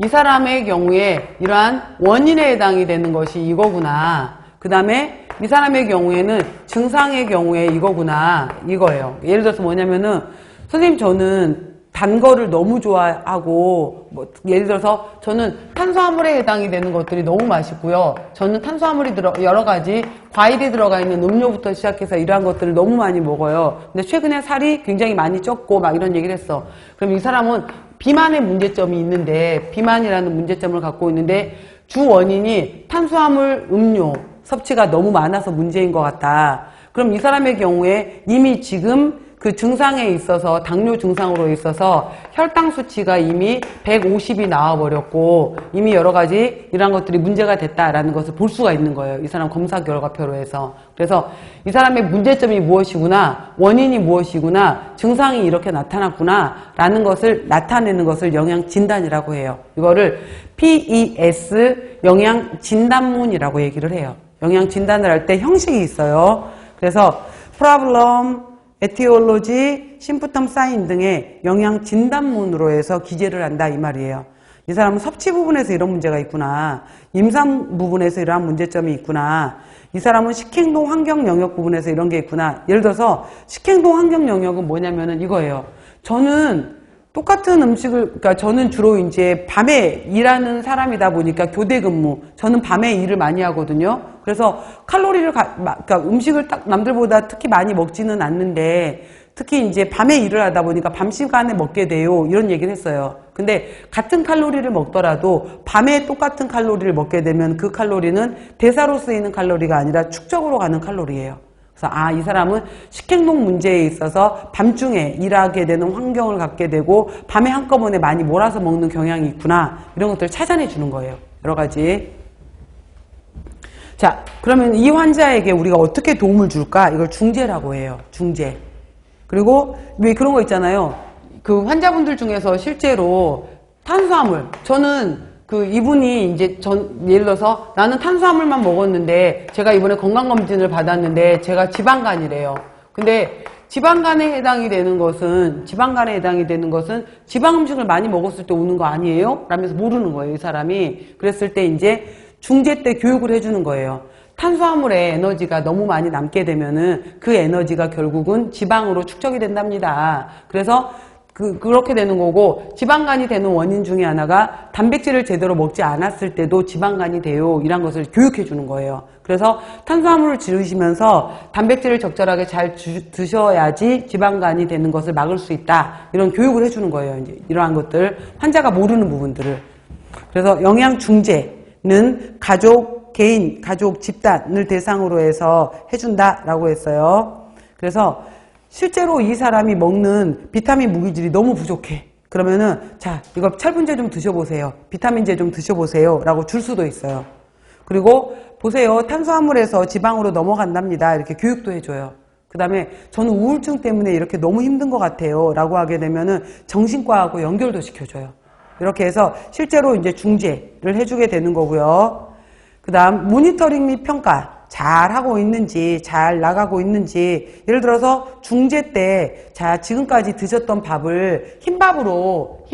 이 사람의 경우에 이러한 원인에 해당이 되는 것이 이거구나. 그 다음에 이 사람의 경우에는 증상의 경우에 이거구나. 이거예요. 예를 들어서 뭐냐면은 선생님 저는 단 거를 너무 좋아하고, 뭐 예를 들어서 저는 탄수화물에 해당이 되는 것들이 너무 맛있고요. 저는 탄수화물이 여러 가지 과일이 들어가 있는 음료부터 시작해서 이러한 것들을 너무 많이 먹어요. 근데 최근에 살이 굉장히 많이 쪘고 막 이런 얘기를 했어. 그럼 이 사람은 비만의 문제점이 있는데, 비만이라는 문제점을 갖고 있는데 주 원인이 탄수화물, 음료 섭취가 너무 많아서 문제인 것 같다. 그럼 이 사람의 경우에 이미 지금 그 증상에 있어서, 당뇨 증상으로 있어서 혈당 수치가 이미 150이 나와버렸고 이미 여러 가지 이런 것들이 문제가 됐다라는 것을 볼 수가 있는 거예요. 이 사람 검사 결과표로 해서. 그래서 이 사람의 문제점이 무엇이구나, 원인이 무엇이구나, 증상이 이렇게 나타났구나 라는 것을 나타내는 것을 영양진단이라고 해요. 이거를 PES 영양진단문이라고 얘기를 해요. 영양진단을 할 때 형식이 있어요. 그래서 프로블럼, 에티올로지, 심프텀 사인 등의 영양 진단문으로 해서 기재를 한다 이 말이에요. 이 사람은 섭취 부분에서 이런 문제가 있구나. 임상 부분에서 이러한 문제점이 있구나. 이 사람은 식행동 환경 영역 부분에서 이런 게 있구나. 예를 들어서 식행동 환경 영역은 뭐냐면은 이거예요. 저는 똑같은 음식을, 그러니까 저는 주로 이제 밤에 일하는 사람이다 보니까 교대 근무, 저는 밤에 일을 많이 하거든요. 그래서 칼로리를, 그러니까 음식을 딱 남들보다 특히 많이 먹지는 않는데, 특히 이제 밤에 일을 하다 보니까 밤 시간에 먹게 돼요. 이런 얘기를 했어요. 근데 같은 칼로리를 먹더라도 밤에 똑같은 칼로리를 먹게 되면 그 칼로리는 대사로 쓰이는 칼로리가 아니라 축적으로 가는 칼로리예요. 그래서 이 사람은 식행동 문제에 있어서 밤중에 일하게 되는 환경을 갖게 되고 밤에 한꺼번에 많이 몰아서 먹는 경향이 있구나. 이런 것들을 찾아내 주는 거예요. 여러 가지. 자, 그러면 이 환자에게 우리가 어떻게 도움을 줄까? 이걸 중재라고 해요. 중재. 그리고 왜 그런 거 있잖아요. 그 환자분들 중에서 실제로 탄수화물, 저는 이분이 이제 예를 들어서 나는 탄수화물만 먹었는데 제가 이번에 건강검진을 받았는데 제가 지방간이래요. 근데 지방간에 해당이 되는 것은 지방 음식을 많이 먹었을 때 오는 거 아니에요? 라면서 모르는 거예요, 이 사람이. 그랬을 때 이제 중재 때 교육을 해주는 거예요. 탄수화물에 에너지가 너무 많이 남게 되면은 그 에너지가 결국은 지방으로 축적이 된답니다. 그래서 그렇게 되는 거고, 지방간이 되는 원인 중에 하나가 단백질을 제대로 먹지 않았을 때도 지방간이 돼요. 이런 것을 교육해 주는 거예요. 그래서 탄수화물을 줄이시면서 단백질을 적절하게 잘 드셔야지 지방간이 되는 것을 막을 수 있다. 이런 교육을 해 주는 거예요. 이제 이러한 것들, 환자가 모르는 부분들을. 그래서 영양 중재는 가족, 개인, 가족, 집단을 대상으로 해서 해준다라고 했어요. 그래서 실제로 이 사람이 먹는 비타민 무기질이 너무 부족해. 그러면은 자, 이거 철분제 좀 드셔보세요. 비타민제 좀 드셔보세요. 라고 줄 수도 있어요. 그리고 보세요. 탄수화물에서 지방으로 넘어간답니다. 이렇게 교육도 해줘요. 그 다음에 저는 우울증 때문에 이렇게 너무 힘든 것 같아요. 라고 하게 되면은 정신과하고 연결도 시켜줘요. 이렇게 해서 실제로 이제 중재를 해주게 되는 거고요. 그 다음 모니터링 및 평가. 잘 하고 있는지, 잘 나가고 있는지. 예를 들어서 중재 때, 자, 지금까지 드셨던 밥을 흰밥으로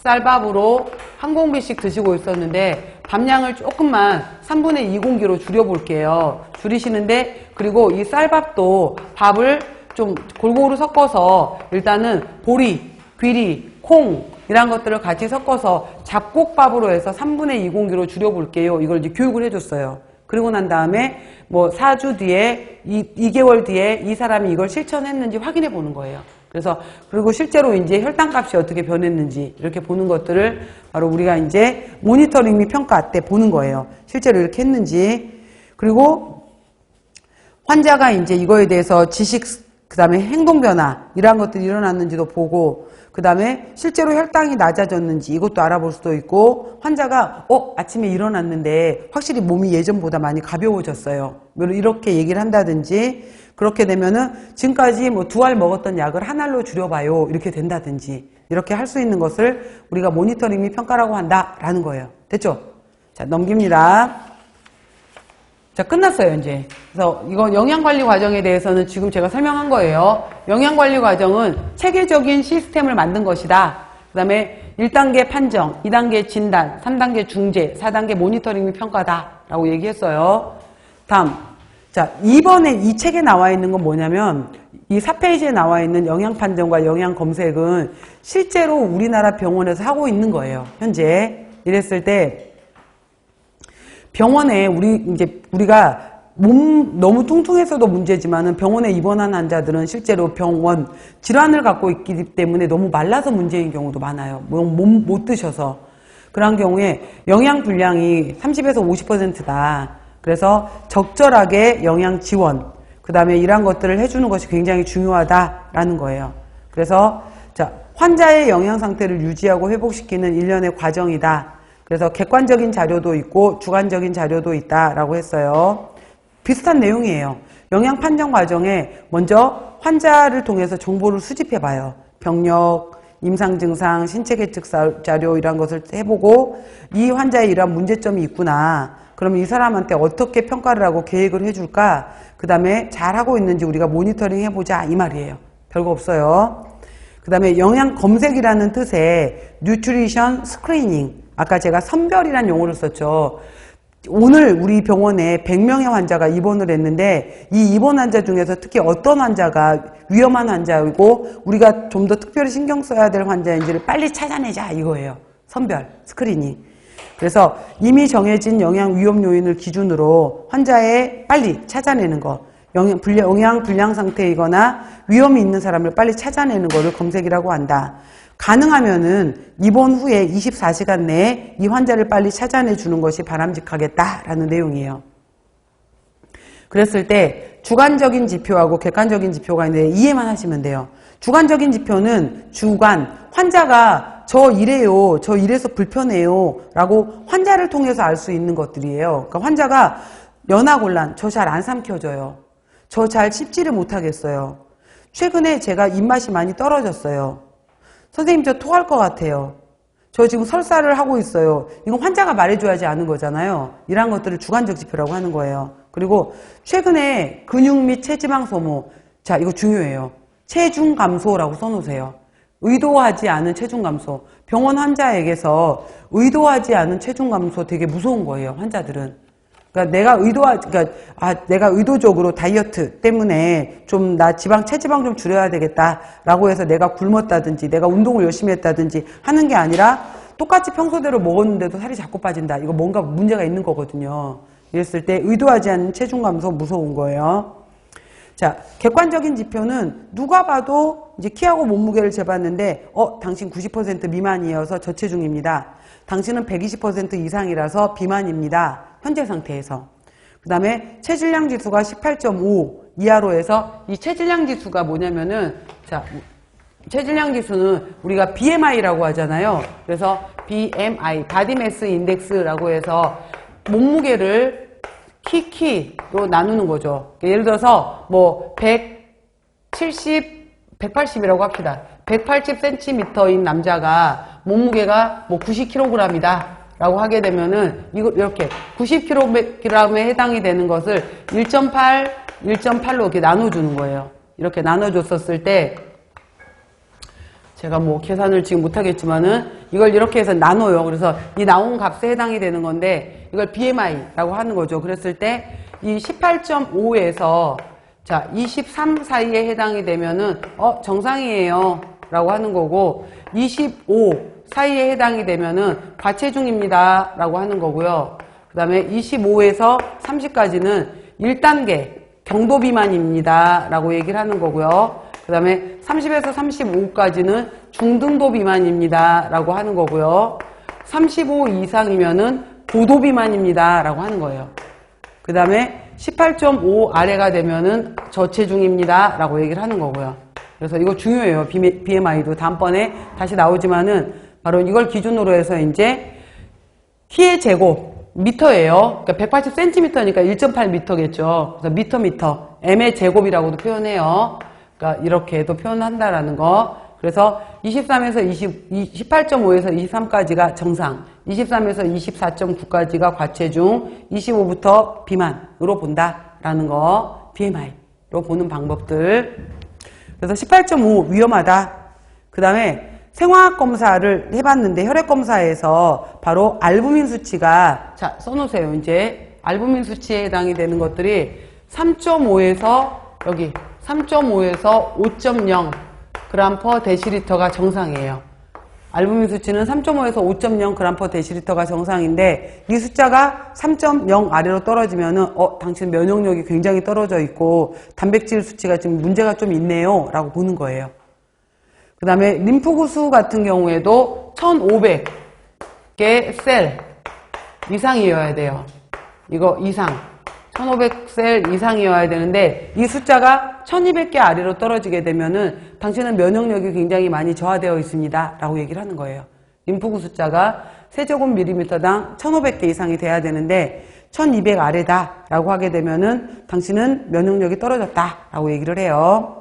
쌀밥으로 한 공기씩 드시고 있었는데 밥량을 조금만 3분의 2 공기로 줄여볼게요. 줄이시는데, 그리고 이 쌀밥도 밥을 좀 골고루 섞어서 일단은 보리, 귀리, 콩 이런 것들을 같이 섞어서 잡곡밥으로 해서 3분의 2 공기로 줄여볼게요. 이걸 이제 교육을 해줬어요. 그리고 난 다음에 뭐 4주 뒤에, 2개월 뒤에 이 사람이 이걸 실천했는지 확인해 보는 거예요. 그래서, 그리고 실제로 이제 혈당값이 어떻게 변했는지 이렇게 보는 것들을 바로 우리가 이제 모니터링 및 평가 때 보는 거예요. 실제로 이렇게 했는지. 그리고 환자가 이제 이거에 대해서 지식, 그 다음에 행동 변화, 이러한 것들이 일어났는지도 보고, 그 다음에 실제로 혈당이 낮아졌는지 이것도 알아볼 수도 있고, 환자가 아침에 일어났는데 확실히 몸이 예전보다 많이 가벼워졌어요. 이렇게 얘기를 한다든지, 그렇게 되면은 지금까지 뭐 2알 먹었던 약을 1알로 줄여봐요. 이렇게 된다든지, 이렇게 할 수 있는 것을 우리가 모니터링 및 평가라고 한다라는 거예요. 됐죠? 자, 넘깁니다. 자, 끝났어요, 이제. 그래서 이거 영양관리 과정에 대해서는 지금 제가 설명한 거예요. 영양관리 과정은 체계적인 시스템을 만든 것이다. 그 다음에 1단계 판정, 2단계 진단, 3단계 중재, 4단계 모니터링 및 평가다. 라고 얘기했어요. 다음, 자, 이번에 이 책에 나와 있는 건 뭐냐면 이 4페이지에 나와 있는 영양 판정과 영양 검색은 실제로 우리나라 병원에서 하고 있는 거예요. 현재. 이랬을 때 병원에 우리가 몸 너무 뚱뚱해서도 문제지만은 병원에 입원한 환자들은 실제로 병원 질환을 갖고 있기 때문에 너무 말라서 문제인 경우도 많아요. 몸 못 드셔서. 그런 경우에 영양 분량이 30에서 50%다. 그래서 적절하게 영양 지원, 그 다음에 이러한 것들을 해주는 것이 굉장히 중요하다라는 거예요. 그래서 자, 환자의 영양 상태를 유지하고 회복시키는 일련의 과정이다. 그래서 객관적인 자료도 있고 주관적인 자료도 있다라고 했어요. 비슷한 내용이에요. 영양 판정 과정에 먼저 환자를 통해서 정보를 수집해 봐요. 병력, 임상 증상, 신체 계측 자료 이런 것을 해보고 이 환자의 이러한 문제점이 있구나. 그럼 이 사람한테 어떻게 평가를 하고 계획을 해줄까? 그 다음에 잘하고 있는지 우리가 모니터링 해보자 이 말이에요. 별거 없어요. 그 다음에 영양 검색이라는 뜻의 뉴트리션 스크리닝, 아까 제가 선별이라는 용어를 썼죠. 오늘 우리 병원에 100명의 환자가 입원을 했는데 이 입원 환자 중에서 특히 어떤 환자가 위험한 환자이고 우리가 좀 더 특별히 신경 써야 될 환자인지를 빨리 찾아내자 이거예요. 선별, 스크리닝. 그래서 이미 정해진 영양 위험 요인을 기준으로 환자의 빨리 찾아내는 거, 영양 불량 상태이거나 위험이 있는 사람을 빨리 찾아내는 거를 검색이라고 한다. 가능하면은 입원 후에 24시간 내에 이 환자를 빨리 찾아내 주는 것이 바람직하겠다라는 내용이에요. 그랬을 때 주관적인 지표하고 객관적인 지표가 있는데 이해만 하시면 돼요. 주관적인 지표는 환자가 저 이래요, 저 이래서 불편해요 라고 환자를 통해서 알 수 있는 것들이에요. 그러니까 환자가 연하곤란, 저 잘 안 삼켜져요. 저 잘 씹지를 못하겠어요. 최근에 제가 입맛이 많이 떨어졌어요. 선생님 저 토할 것 같아요. 저 지금 설사를 하고 있어요. 이건 환자가 말해줘야지 아는 거잖아요. 이런 것들을 주관적 지표라고 하는 거예요. 그리고 최근에 근육 및 체지방 소모, 자 이거 중요해요. 체중 감소라고 써놓으세요. 의도하지 않은 체중 감소. 병원 환자에게서 의도하지 않은 체중 감소 되게 무서운 거예요. 환자들은. 그러니까 내가 의도적으로 다이어트 때문에 좀 나 체지방 좀 줄여야 되겠다라고 해서 내가 굶었다든지 내가 운동을 열심히 했다든지 하는 게 아니라 똑같이 평소대로 먹었는데도 살이 자꾸 빠진다. 이거 뭔가 문제가 있는 거거든요. 이랬을 때 의도하지 않은 체중 감소 무서운 거예요. 자, 객관적인 지표는 누가 봐도 이제 키하고 몸무게를 재봤는데 당신 90% 미만이어서 저체중입니다. 당신은 120% 이상이라서 비만입니다. 현재 상태에서. 그 다음에 체질량 지수가 18.5 이하로 해서 이 체질량 지수가 뭐냐면은 자, 체질량 지수는 우리가 BMI라고 하잖아요. 그래서 BMI, 바디 매스 인덱스라고 해서 몸무게를 키로 나누는 거죠. 예를 들어서 뭐 180이라고 합시다. 180cm인 남자가 몸무게가 뭐 90kg이다 라고 하게 되면은 이렇게 90kg에 해당이 되는 것을 1.8로 이렇게 나눠주는 거예요. 이렇게 나눠줬었을 때 제가 뭐 계산을 지금 못하겠지만은 이걸 이렇게 해서 나눠요. 그래서 이 나온 값에 해당이 되는 건데 이걸 BMI라고 하는 거죠. 그랬을 때 이 18.5에서 자 23 사이에 해당이 되면은 정상이에요 라고 하는 거고 25 사이에 해당이 되면은 과체중입니다 라고 하는 거고요. 그 다음에 25에서 30까지는 1단계 경도 비만입니다 라고 얘기를 하는 거고요. 그 다음에 30에서 35까지는 중등도 비만입니다 라고 하는 거고요. 35 이상이면은 고도 비만입니다 라고 하는 거예요. 그 다음에 18.5 아래가 되면은 저체중입니다 라고 얘기를 하는 거고요. 그래서 이거 중요해요. BMI도 다음번에 다시 나오지만은 바로 이걸 기준으로 해서 이제 키의 제곱 미터예요. 그러니까 180cm니까 1.8m겠죠. 그래서 미터, m의 제곱이라고도 표현해요. 그러니까 이렇게도 표현한다라는 거. 그래서 18.5에서 23까지가 정상, 23에서 24.9까지가 과체중, 25부터 비만으로 본다라는 거, BMI로 보는 방법들. 그래서 18.5 위험하다. 그 다음에 생화학 검사를 해봤는데 혈액 검사에서 바로 알부민 수치가 자 써놓으세요. 이제 알부민 수치에 해당이 되는 것들이 3.5에서 여기 3.5에서 5.0 g per 데시리터가 정상이에요. 알부민 수치는 3.5에서 5.0 g per 데시리터가 정상인데 이 숫자가 3.0 아래로 떨어지면은 당신 면역력이 굉장히 떨어져 있고 단백질 수치가 지금 문제가 좀 있네요 라고 보는 거예요. 그 다음에 림프구수 같은 경우에도 1500개 셀 이상이어야 돼요. 이거 이상 1500셀 이상이어야 되는데 이 숫자가 1200개 아래로 떨어지게 되면은 당신은 면역력이 굉장히 많이 저하되어 있습니다 라고 얘기를 하는 거예요. 림프구 숫자가 세제곱밀리미터당 1500개 이상이 돼야 되는데 1200 아래다 라고 하게 되면은 당신은 면역력이 떨어졌다 라고 얘기를 해요.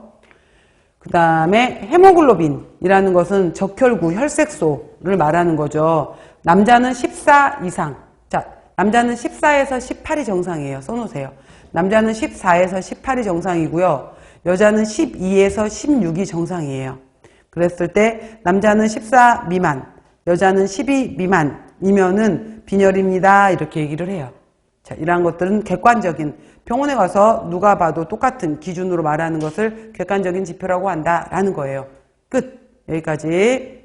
그 다음에 헤모글로빈이라는 것은 적혈구, 혈색소를 말하는 거죠. 남자는 14 이상. 자, 남자는 14에서 18이 정상이에요. 써놓으세요. 남자는 14에서 18이 정상이고요. 여자는 12에서 16이 정상이에요. 그랬을 때 남자는 14 미만, 여자는 12 미만이면은 빈혈입니다. 이렇게 얘기를 해요. 자, 이러한 것들은 객관적인, 병원에 가서 누가 봐도 똑같은 기준으로 말하는 것을 객관적인 지표라고 한다라는 거예요. 끝. 여기까지.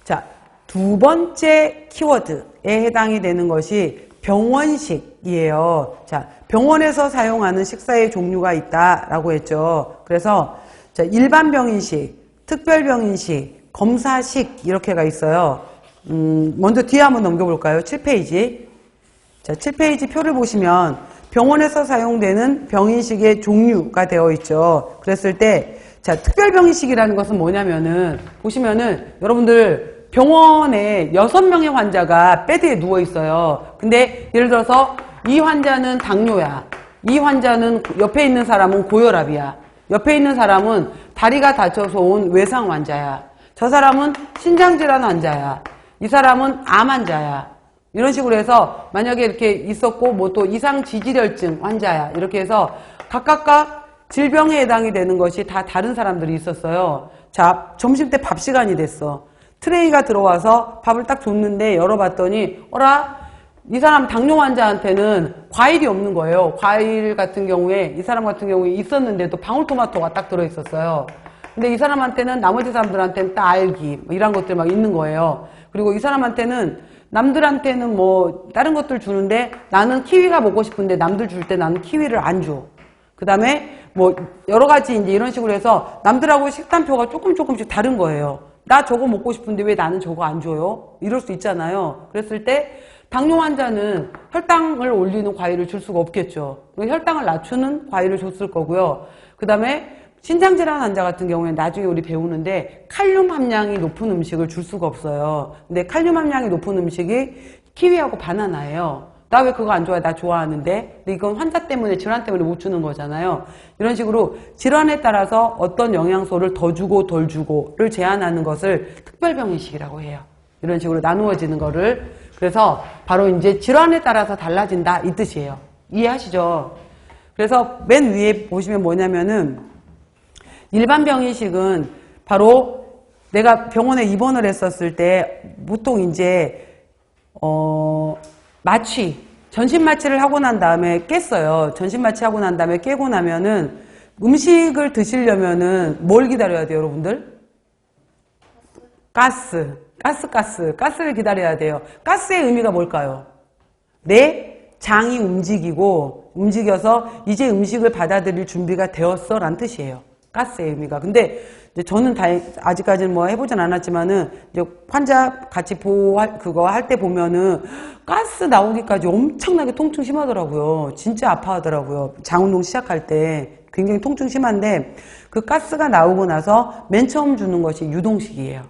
자, 두 번째 키워드에 해당이 되는 것이 병원식이에요. 자, 병원에서 사용하는 식사의 종류가 있다라고 했죠. 그래서 자, 일반 병인식, 특별 병인식, 검사식 이렇게가 있어요. 먼저 뒤에 한번 넘겨볼까요? 7페이지. 자, 7페이지 표를 보시면 병원에서 사용되는 병인식의 종류가 되어 있죠. 그랬을 때, 자, 특별병인식이라는 것은 뭐냐면은, 보시면은, 여러분들 병원에 6명의 환자가 베드에 누워 있어요. 근데 예를 들어서 이 환자는 당뇨야. 이 환자는 옆에 있는 사람은 고혈압이야. 옆에 있는 사람은 다리가 다쳐서 온 외상 환자야. 저 사람은 신장질환 환자야. 이 사람은 암 환자야. 이런 식으로 해서 만약에 이렇게 있었고 뭐 또 이상 지질혈증 환자야 이렇게 해서 각각 질병에 해당이 되는 것이 다 다른 사람들이 있었어요. 자, 점심때 밥 시간이 됐어. 트레이가 들어와서 밥을 딱 줬는데 열어봤더니 이 사람 당뇨 환자한테는 과일이 없는 거예요. 과일 같은 경우에 이 사람 같은 경우에 있었는데도 방울토마토가 딱 들어있었어요. 근데 이 사람한테는 나머지 사람들한테는 딸기 뭐 이런 것들 막 있는 거예요. 그리고 이 사람한테는 남들한테는 뭐 다른 것들 주는데 나는 키위가 먹고 싶은데 남들 줄 때 나는 키위를 안 줘. 그 다음에 뭐 여러 가지 이제 이런 식으로 해서 남들하고 식단표가 조금씩 다른 거예요. 나 저거 먹고 싶은데 왜 나는 저거 안 줘요? 이럴 수 있잖아요. 그랬을 때 당뇨 환자는 혈당을 올리는 과일을 줄 수가 없겠죠. 혈당을 낮추는 과일을 줬을 거고요. 그 다음에 신장질환 환자 같은 경우에는 나중에 우리 배우는데 칼륨 함량이 높은 음식을 줄 수가 없어요. 근데 칼륨 함량이 높은 음식이 키위하고 바나나예요. 나 왜 그거 안 좋아해? 나 좋아하는데. 근데 이건 환자 때문에, 질환 때문에 못 주는 거잖아요. 이런 식으로 질환에 따라서 어떤 영양소를 더 주고 덜 주고를 제한하는 것을 특별병인식이라고 해요. 이런 식으로 나누어지는 거를. 그래서 바로 이제 질환에 따라서 달라진다 이 뜻이에요. 이해하시죠? 그래서 맨 위에 보시면 뭐냐면은 일반 병인식은 바로 내가 병원에 입원을 했었을 때 보통 이제 마취, 전신 마취를 하고 난 다음에 깼어요. 전신 마취 하고 난 다음에 깨고 나면은 음식을 드시려면은 뭘 기다려야 돼요, 여러분들? 가스를 기다려야 돼요. 가스의 의미가 뭘까요? 내 장이 움직여서 이제 음식을 받아들일 준비가 되었어 라는 뜻이에요. 가스의 의미가. 근데 이제 저는 아직까지는 뭐 해보진 않았지만은 이제 환자 같이 그거 할 때 보면은 가스 나오기까지 엄청나게 통증 심하더라고요. 진짜 아파하더라고요. 장운동 시작할 때 굉장히 통증 심한데 그 가스가 나오고 나서 맨 처음 주는 것이 유동식이에요.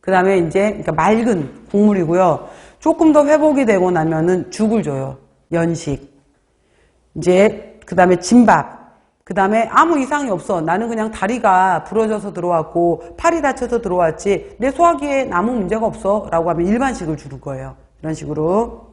그 다음에 이제 그러니까 맑은 국물이고요. 조금 더 회복이 되고 나면은 죽을 줘요. 연식. 이제 그 다음에 진밥. 그 다음에 아무 이상이 없어. 나는 그냥 다리가 부러져서 들어왔고 팔이 다쳐서 들어왔지 내 소화기에 아무 문제가 없어 라고 하면 일반식을 주는 거예요. 이런 식으로.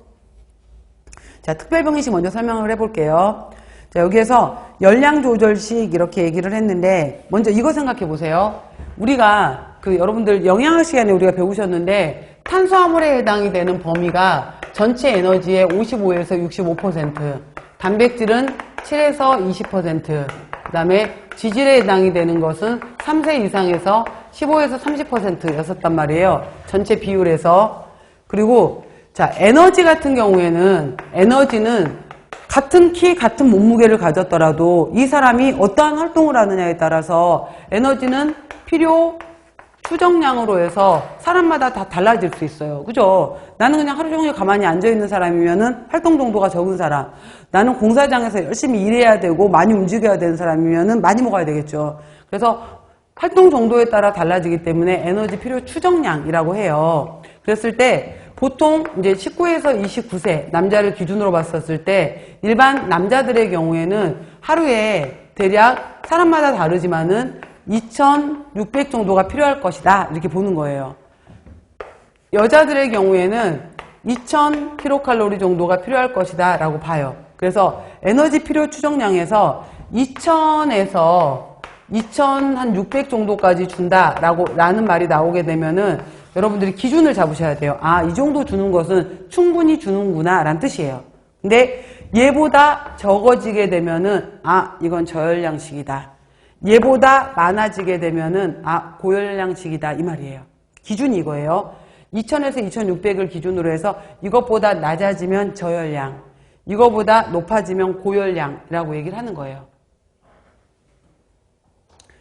자, 특별병인식 먼저 설명을 해볼게요. 자, 여기에서 열량조절식 이렇게 얘기를 했는데 먼저 이거 생각해 보세요. 우리가 여러분들 영양학 시간에 우리가 배우셨는데 탄수화물에 해당이 되는 범위가 전체 에너지의 55에서 65%, 단백질은 7에서 20%, 그 다음에 지질에 해당이 되는 것은 3세 이상에서 15에서 30%였었단 말이에요. 전체 비율에서. 그리고 자, 에너지 같은 경우에는 에너지는 같은 키, 같은 몸무게를 가졌더라도 이 사람이 어떠한 활동을 하느냐에 따라서 에너지는 필요 추정량으로 해서 사람마다 다 달라질 수 있어요. 그죠? 나는 그냥 하루 종일 가만히 앉아있는 사람이면은 활동 정도가 적은 사람. 나는 공사장에서 열심히 일해야 되고 많이 움직여야 되는 사람이면은 많이 먹어야 되겠죠. 그래서 활동 정도에 따라 달라지기 때문에 에너지 필요 추정량이라고 해요. 그랬을 때 보통 이제 19에서 29세 남자를 기준으로 봤었을 때 일반 남자들의 경우에는 하루에 대략 사람마다 다르지만은 2600 정도가 필요할 것이다 이렇게 보는 거예요. 여자들의 경우에는 2000kcal 정도가 필요할 것이다 라고 봐요. 그래서 에너지 필요 추정량에서 2000에서 2600 정도까지 준다라는 말이 나오게 되면은 여러분들이 기준을 잡으셔야 돼요. 아, 이 정도 주는 것은 충분히 주는구나 라는 뜻이에요. 근데 얘보다 적어지게 되면은 아, 이건 저열량식이다. 얘보다 많아지게 되면은 아, 고열량식이다 이 말이에요. 기준이 이거예요. 2000에서 2600을 기준으로 해서 이것보다 낮아지면 저열량, 이거보다 높아지면 고열량이라고 얘기를 하는 거예요.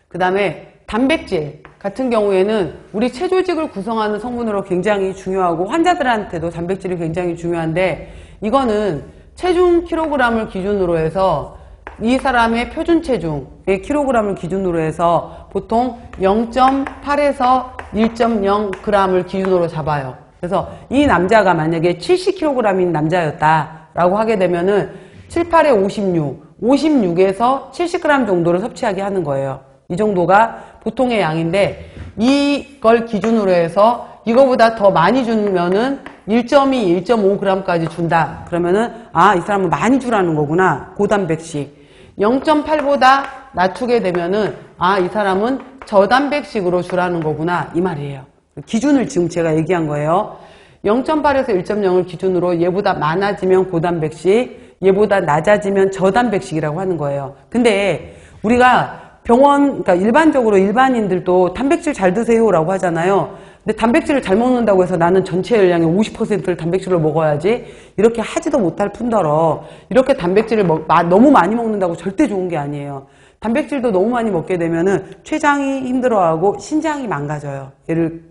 그 다음에 단백질 같은 경우에는 우리 체조직을 구성하는 성분으로 굉장히 중요하고 환자들한테도 단백질이 굉장히 중요한데 이거는 체중 킬로그램을 기준으로 해서 이 사람의 표준 체중의 킬로그램을 기준으로 해서 보통 0.8에서 1.0g을 기준으로 잡아요. 그래서 이 남자가 만약에 70kg인 남자였다라고 하게 되면은 7, 8에 56, 56에서 70g 정도를 섭취하게 하는 거예요. 이 정도가 보통의 양인데 이걸 기준으로 해서 이거보다 더 많이 주면은 1.2, 1.5g까지 준다. 그러면은 아, 이 사람은 많이 주라는 거구나. 고단백식. 0.8보다 낮추게 되면은 아, 이 사람은 저단백식으로 주라는 거구나 이 말이에요. 기준을 지금 제가 얘기한 거예요. 0.8에서 1.0을 기준으로 얘보다 많아지면 고단백식, 얘보다 낮아지면 저단백식이라고 하는 거예요. 근데 우리가 병원, 그러니까 일반적으로 일반인들도 단백질 잘 드세요라고 하잖아요. 근데 단백질을 잘 먹는다고 해서 나는 전체 열량의 50%를 단백질로 먹어야지 이렇게 하지도 못할 뿐더러 이렇게 단백질을 너무 많이 먹는다고 절대 좋은 게 아니에요. 단백질도 너무 많이 먹게 되면은 췌장이 힘들어하고 신장이 망가져요. 얘를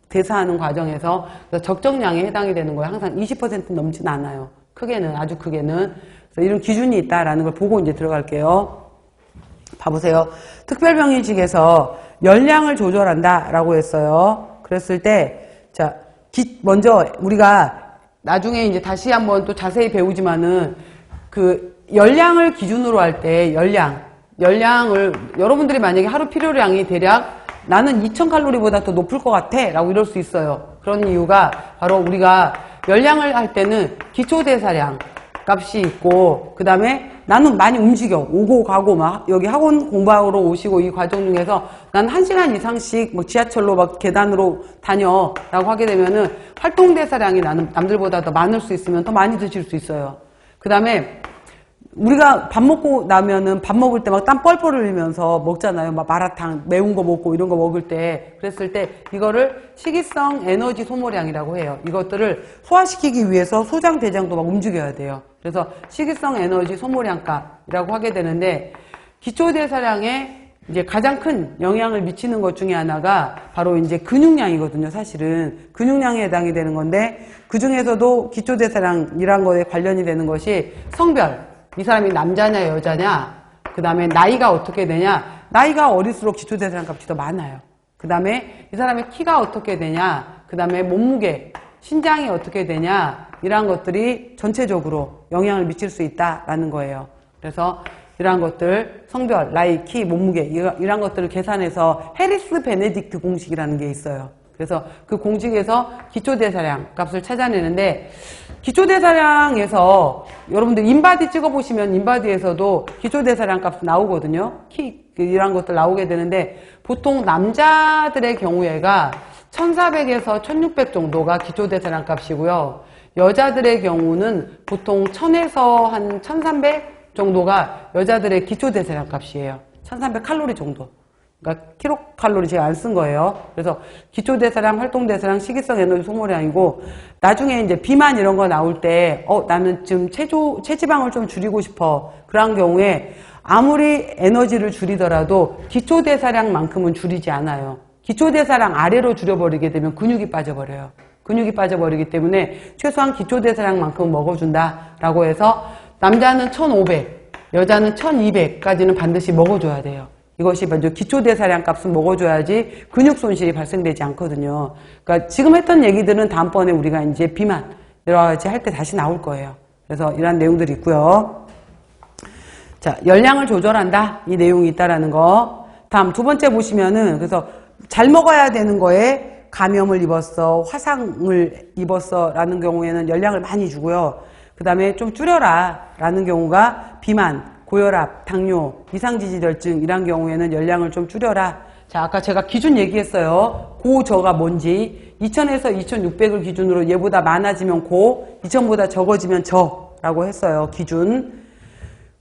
대사하는 과정에서 적정량에 해당이 되는 거예요. 항상 20% 넘진 않아요. 크게는, 아주 크게는. 그래서 이런 기준이 있다라는 걸 보고 이제 들어갈게요. 봐보세요. 특별병인식에서 열량을 조절한다라고 했어요. 그랬을 때, 자, 먼저 우리가 나중에 이제 다시 한번 또 자세히 배우지만은 그 열량을 기준으로 할 때 열량을 여러분들이 만약에 하루 필요량이 대략 나는 2000칼로리보다 더 높을 것 같아 라고 이럴 수 있어요. 그런 이유가 바로 우리가 열량을 할 때는 기초대사량 값이 있고 그 다음에 나는 많이 움직여 오고 가고 막 여기 학원 공부하러 오시고 이 과정 중에서 난 1시간 이상씩 뭐 지하철로 막 계단으로 다녀 라고 하게 되면은 활동대사량이 나는 남들보다 더 많을 수 있으면 더 많이 드실 수 있어요. 그 다음에 우리가 밥 먹고 나면은 밥 먹을 때 막 땀 뻘뻘 흘리면서 먹잖아요. 막 마라탕, 매운 거 먹고 이런 거 먹을 때. 그랬을 때 이거를 식이성 에너지 소모량이라고 해요. 이것들을 소화시키기 위해서 소장, 대장도 막 움직여야 돼요. 그래서 식이성 에너지 소모량 값이라고 하게 되는데 기초대사량에 이제 가장 큰 영향을 미치는 것 중에 하나가 바로 이제 근육량이거든요. 사실은 근육량에 해당이 되는 건데 그 중에서도 기초대사량이란 거에 관련이 되는 것이 성별. 이 사람이 남자냐 여자냐, 그 다음에 나이가 어떻게 되냐. 나이가 어릴수록 기초대사량 값이 더 많아요. 그 다음에 이 사람의 키가 어떻게 되냐, 그 다음에 몸무게, 신장이 어떻게 되냐, 이러한 것들이 전체적으로 영향을 미칠 수 있다라는 거예요. 그래서 이러한 것들, 성별, 나이, 키, 몸무게 이러한 것들을 계산해서 해리스 베네딕트 공식이라는 게 있어요. 그래서 그 공식에서 기초대사량 값을 찾아내는데 기초대사량에서 여러분들 인바디 찍어보시면 인바디에서도 기초대사량 값 나오거든요. 키 이런 것들 나오게 되는데 보통 남자들의 경우에가 1400에서 1600 정도가 기초대사량 값이고요. 여자들의 경우는 보통 1000에서 한 1300 정도가 여자들의 기초대사량 값이에요. 1300 칼로리 정도. 그러니까 킬로칼로리 제가 안 쓴 거예요. 그래서 기초대사량, 활동대사량, 식이성 에너지 소모량이고, 나중에 이제 비만 이런 거 나올 때 나는 지금 체지방을 좀 줄이고 싶어. 그런 경우에 아무리 에너지를 줄이더라도 기초대사량만큼은 줄이지 않아요. 기초대사량 아래로 줄여버리게 되면 근육이 빠져버려요. 근육이 빠져버리기 때문에 최소한 기초대사량만큼 먹어준다라고 해서 남자는 1500, 여자는 1200까지는 반드시 먹어줘야 돼요. 이것이 먼저 기초대사량 값은 먹어줘야지 근육 손실이 발생되지 않거든요. 그러니까 지금 했던 얘기들은 다음번에 우리가 이제 비만 여러 가지 할 때 다시 나올 거예요. 그래서 이런 내용들이 있고요. 자, 열량을 조절한다. 이 내용이 있다라는 거. 다음 두 번째 보시면은 그래서 잘 먹어야 되는 거에 감염을 입었어, 화상을 입었어 라는 경우에는 열량을 많이 주고요. 그 다음에 좀 줄여라 라는 경우가 비만, 고혈압, 당뇨, 이상지질혈증 이런 경우에는 열량을 좀 줄여라. 자, 아까 제가 기준 얘기했어요. 고저가 뭔지. 2000에서 2600을 기준으로 얘보다 많아지면 고, 2000보다 적어지면 저라고 했어요. 기준.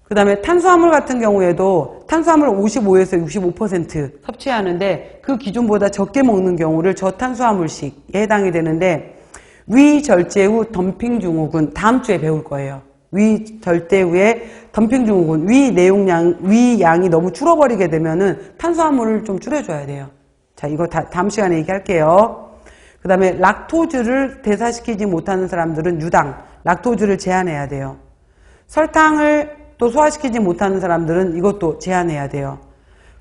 그 다음에 탄수화물 같은 경우에도 탄수화물 55에서 65% 섭취하는데 그 기준보다 적게 먹는 경우를 저탄수화물식에 해당이 되는데, 위절제 후 덤핑 증후군 다음 주에 배울 거예요. 위절제 후에 덤핑 증후군, 위 양이 너무 줄어버리게 되면은 탄수화물을 좀 줄여줘야 돼요. 자, 이거 다음 시간에 얘기할게요. 그 다음에 락토즈를 대사시키지 못하는 사람들은 유당, 락토즈를 제한해야 돼요. 설탕을 또 소화시키지 못하는 사람들은 이것도 제한해야 돼요.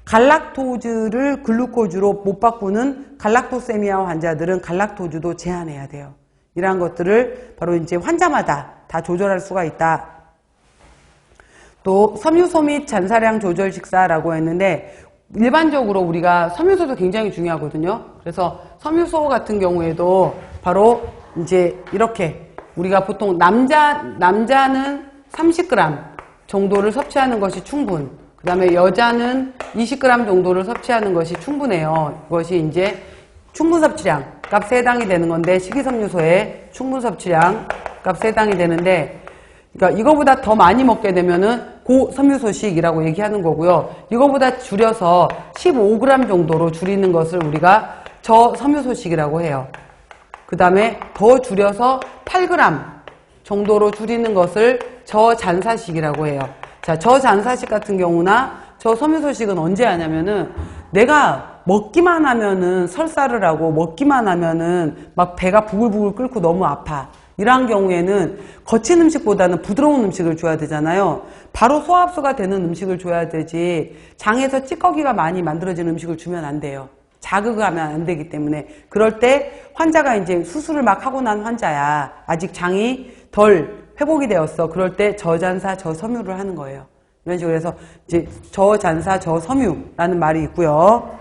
갈락토즈를 글루코즈로 못 바꾸는 갈락토세미아 환자들은 갈락토즈도 제한해야 돼요. 이러한 것들을 바로 이제 환자마다 다 조절할 수가 있다. 또 섬유소 및 잔사량 조절 식사라고 했는데, 일반적으로 우리가 섬유소도 굉장히 중요하거든요. 그래서 섬유소 같은 경우에도 바로 이제 이렇게 우리가 보통 남자는 30g 정도를 섭취하는 것이 충분. 그 다음에 여자는 20g 정도를 섭취하는 것이 충분해요. 이것이 이제 충분 섭취량 값에 해당이 되는 건데, 식이섬유소의 충분 섭취량 값에 해당이 되는데, 그러니까 이거보다 더 많이 먹게 되면은 고섬유소식이라고 얘기하는 거고요. 이거보다 줄여서 15g 정도로 줄이는 것을 우리가 저섬유소식이라고 해요. 그 다음에 더 줄여서 8g 정도로 줄이는 것을 저잔사식이라고 해요. 자, 저잔사식 같은 경우나 저섬유소식은 언제 하냐면은 내가 먹기만 하면은 설사를 하고 먹기만 하면은 막 배가 부글부글 끓고 너무 아파. 이러한 경우에는 거친 음식보다는 부드러운 음식을 줘야 되잖아요. 바로 소화흡수가 되는 음식을 줘야 되지, 장에서 찌꺼기가 많이 만들어지는 음식을 주면 안 돼요. 자극을 하면 안 되기 때문에. 그럴 때 환자가 이제 수술을 막 하고 난 환자야. 아직 장이 덜 회복이 되었어. 그럴 때 저잔사, 저섬유를 하는 거예요. 이런 식으로 해서 이제 저잔사, 저섬유라는 말이 있고요.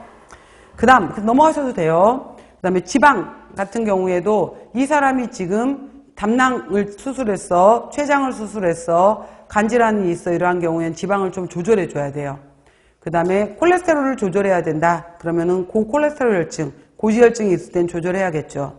그 다음 넘어가셔도 돼요. 그 다음에 지방 같은 경우에도 이 사람이 지금 담낭을 수술했어, 췌장을 수술했어, 간질환이 있어. 이러한 경우에는 지방을 좀 조절해 줘야 돼요. 그 다음에 콜레스테롤을 조절해야 된다. 그러면은 고콜레스테롤혈증, 고지혈증이 있을 땐 조절해야겠죠.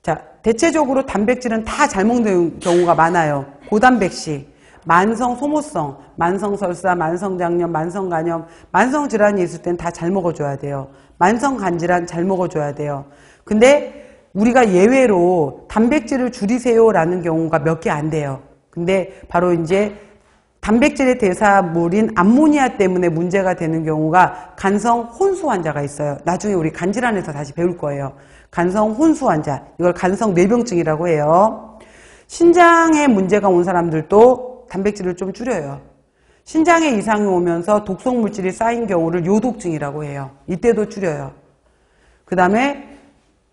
자, 대체적으로 단백질은 다 잘 먹는 경우가 많아요. 고단백식, 만성 소모성, 만성 설사, 만성 장염, 만성 간염, 만성 질환이 있을 땐 다 잘 먹어줘야 돼요. 만성 간질환 잘 먹어줘야 돼요. 근데 우리가 예외로 단백질을 줄이세요라는 경우가 몇 개 안 돼요. 근데 바로 이제 단백질의 대사물인 암모니아 때문에 문제가 되는 경우가 간성 혼수 환자가 있어요. 나중에 우리 간질환에서 다시 배울 거예요. 간성 혼수 환자, 이걸 간성 뇌병증이라고 해요. 신장에 문제가 온 사람들도 단백질을 좀 줄여요. 신장에 이상이 오면서 독성 물질이 쌓인 경우를 요독증이라고 해요. 이때도 줄여요. 그 다음에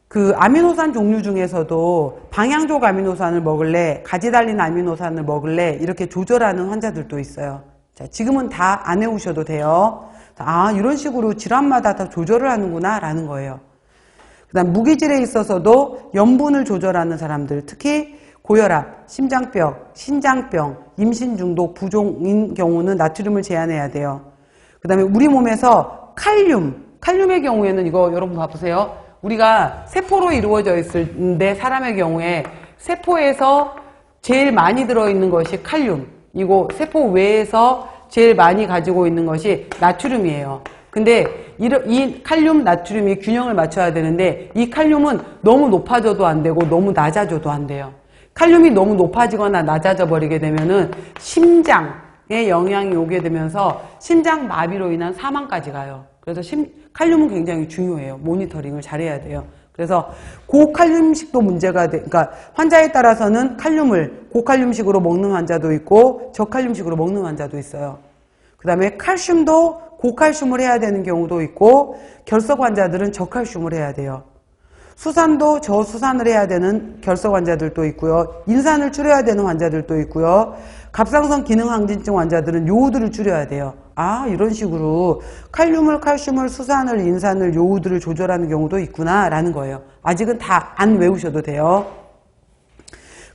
그 아미노산 종류 중에서도 방향족 아미노산을 먹을래, 가지 달린 아미노산을 먹을래, 이렇게 조절하는 환자들도 있어요. 자, 지금은 다 안 해오셔도 돼요. 아, 이런 식으로 질환마다 다 조절을 하는구나 라는 거예요. 그 다음 무기질에 있어서도 염분을 조절하는 사람들, 특히 고혈압, 심장병, 신장병, 임신중독, 부종인 경우는 나트륨을 제한해야 돼요. 그 다음에 우리 몸에서 칼륨의 경우에는 이거 여러분 봐보세요. 우리가 세포로 이루어져 있을 때 사람의 경우에 세포에서 제일 많이 들어있는 것이 칼륨이고 세포 외에서 제일 많이 가지고 있는 것이 나트륨이에요. 근데 이 칼륨, 나트륨이 균형을 맞춰야 되는데 이 칼륨은 너무 높아져도 안 되고 너무 낮아져도 안 돼요. 칼륨이 너무 높아지거나 낮아져 버리게 되면은 심장에 영향이 오게 되면서 심장 마비로 인한 사망까지 가요. 그래서 칼륨은 굉장히 중요해요. 모니터링을 잘해야 돼요. 그래서 고칼륨식도 문제가 그러니까 환자에 따라서는 칼륨을 고칼륨식으로 먹는 환자도 있고 저칼륨식으로 먹는 환자도 있어요. 그 다음에 칼슘도 고칼슘을 해야 되는 경우도 있고 결석 환자들은 저칼슘을 해야 돼요. 수산도 저수산을 해야 되는 결석 환자들도 있고요. 인산을 줄여야 되는 환자들도 있고요. 갑상선 기능항진증 환자들은 요오드를 줄여야 돼요. 아, 이런 식으로 칼륨을, 칼슘을, 수산을, 인산을, 요오드를 조절하는 경우도 있구나 라는 거예요. 아직은 다 안 외우셔도 돼요.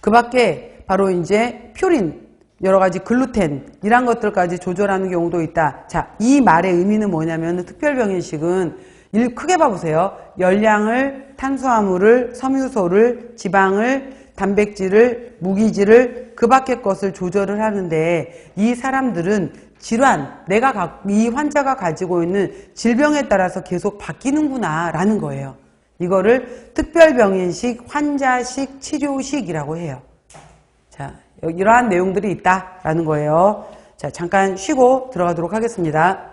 그 밖에 바로 이제 퓨린, 여러 가지 글루텐 이런 것들까지 조절하는 경우도 있다. 자, 이 말의 의미는 뭐냐면 특별병인식은 크게 봐보세요. 열량을, 탄수화물을, 섬유소를, 지방을, 단백질을, 무기질을 그 밖의 것을 조절을 하는데 이 사람들은 질환, 이 환자가 가지고 있는 질병에 따라서 계속 바뀌는구나 라는 거예요. 이거를 특별병인식, 환자식, 치료식이라고 해요. 자, 이러한 내용들이 있다라는 거예요. 자, 잠깐 쉬고 들어가도록 하겠습니다.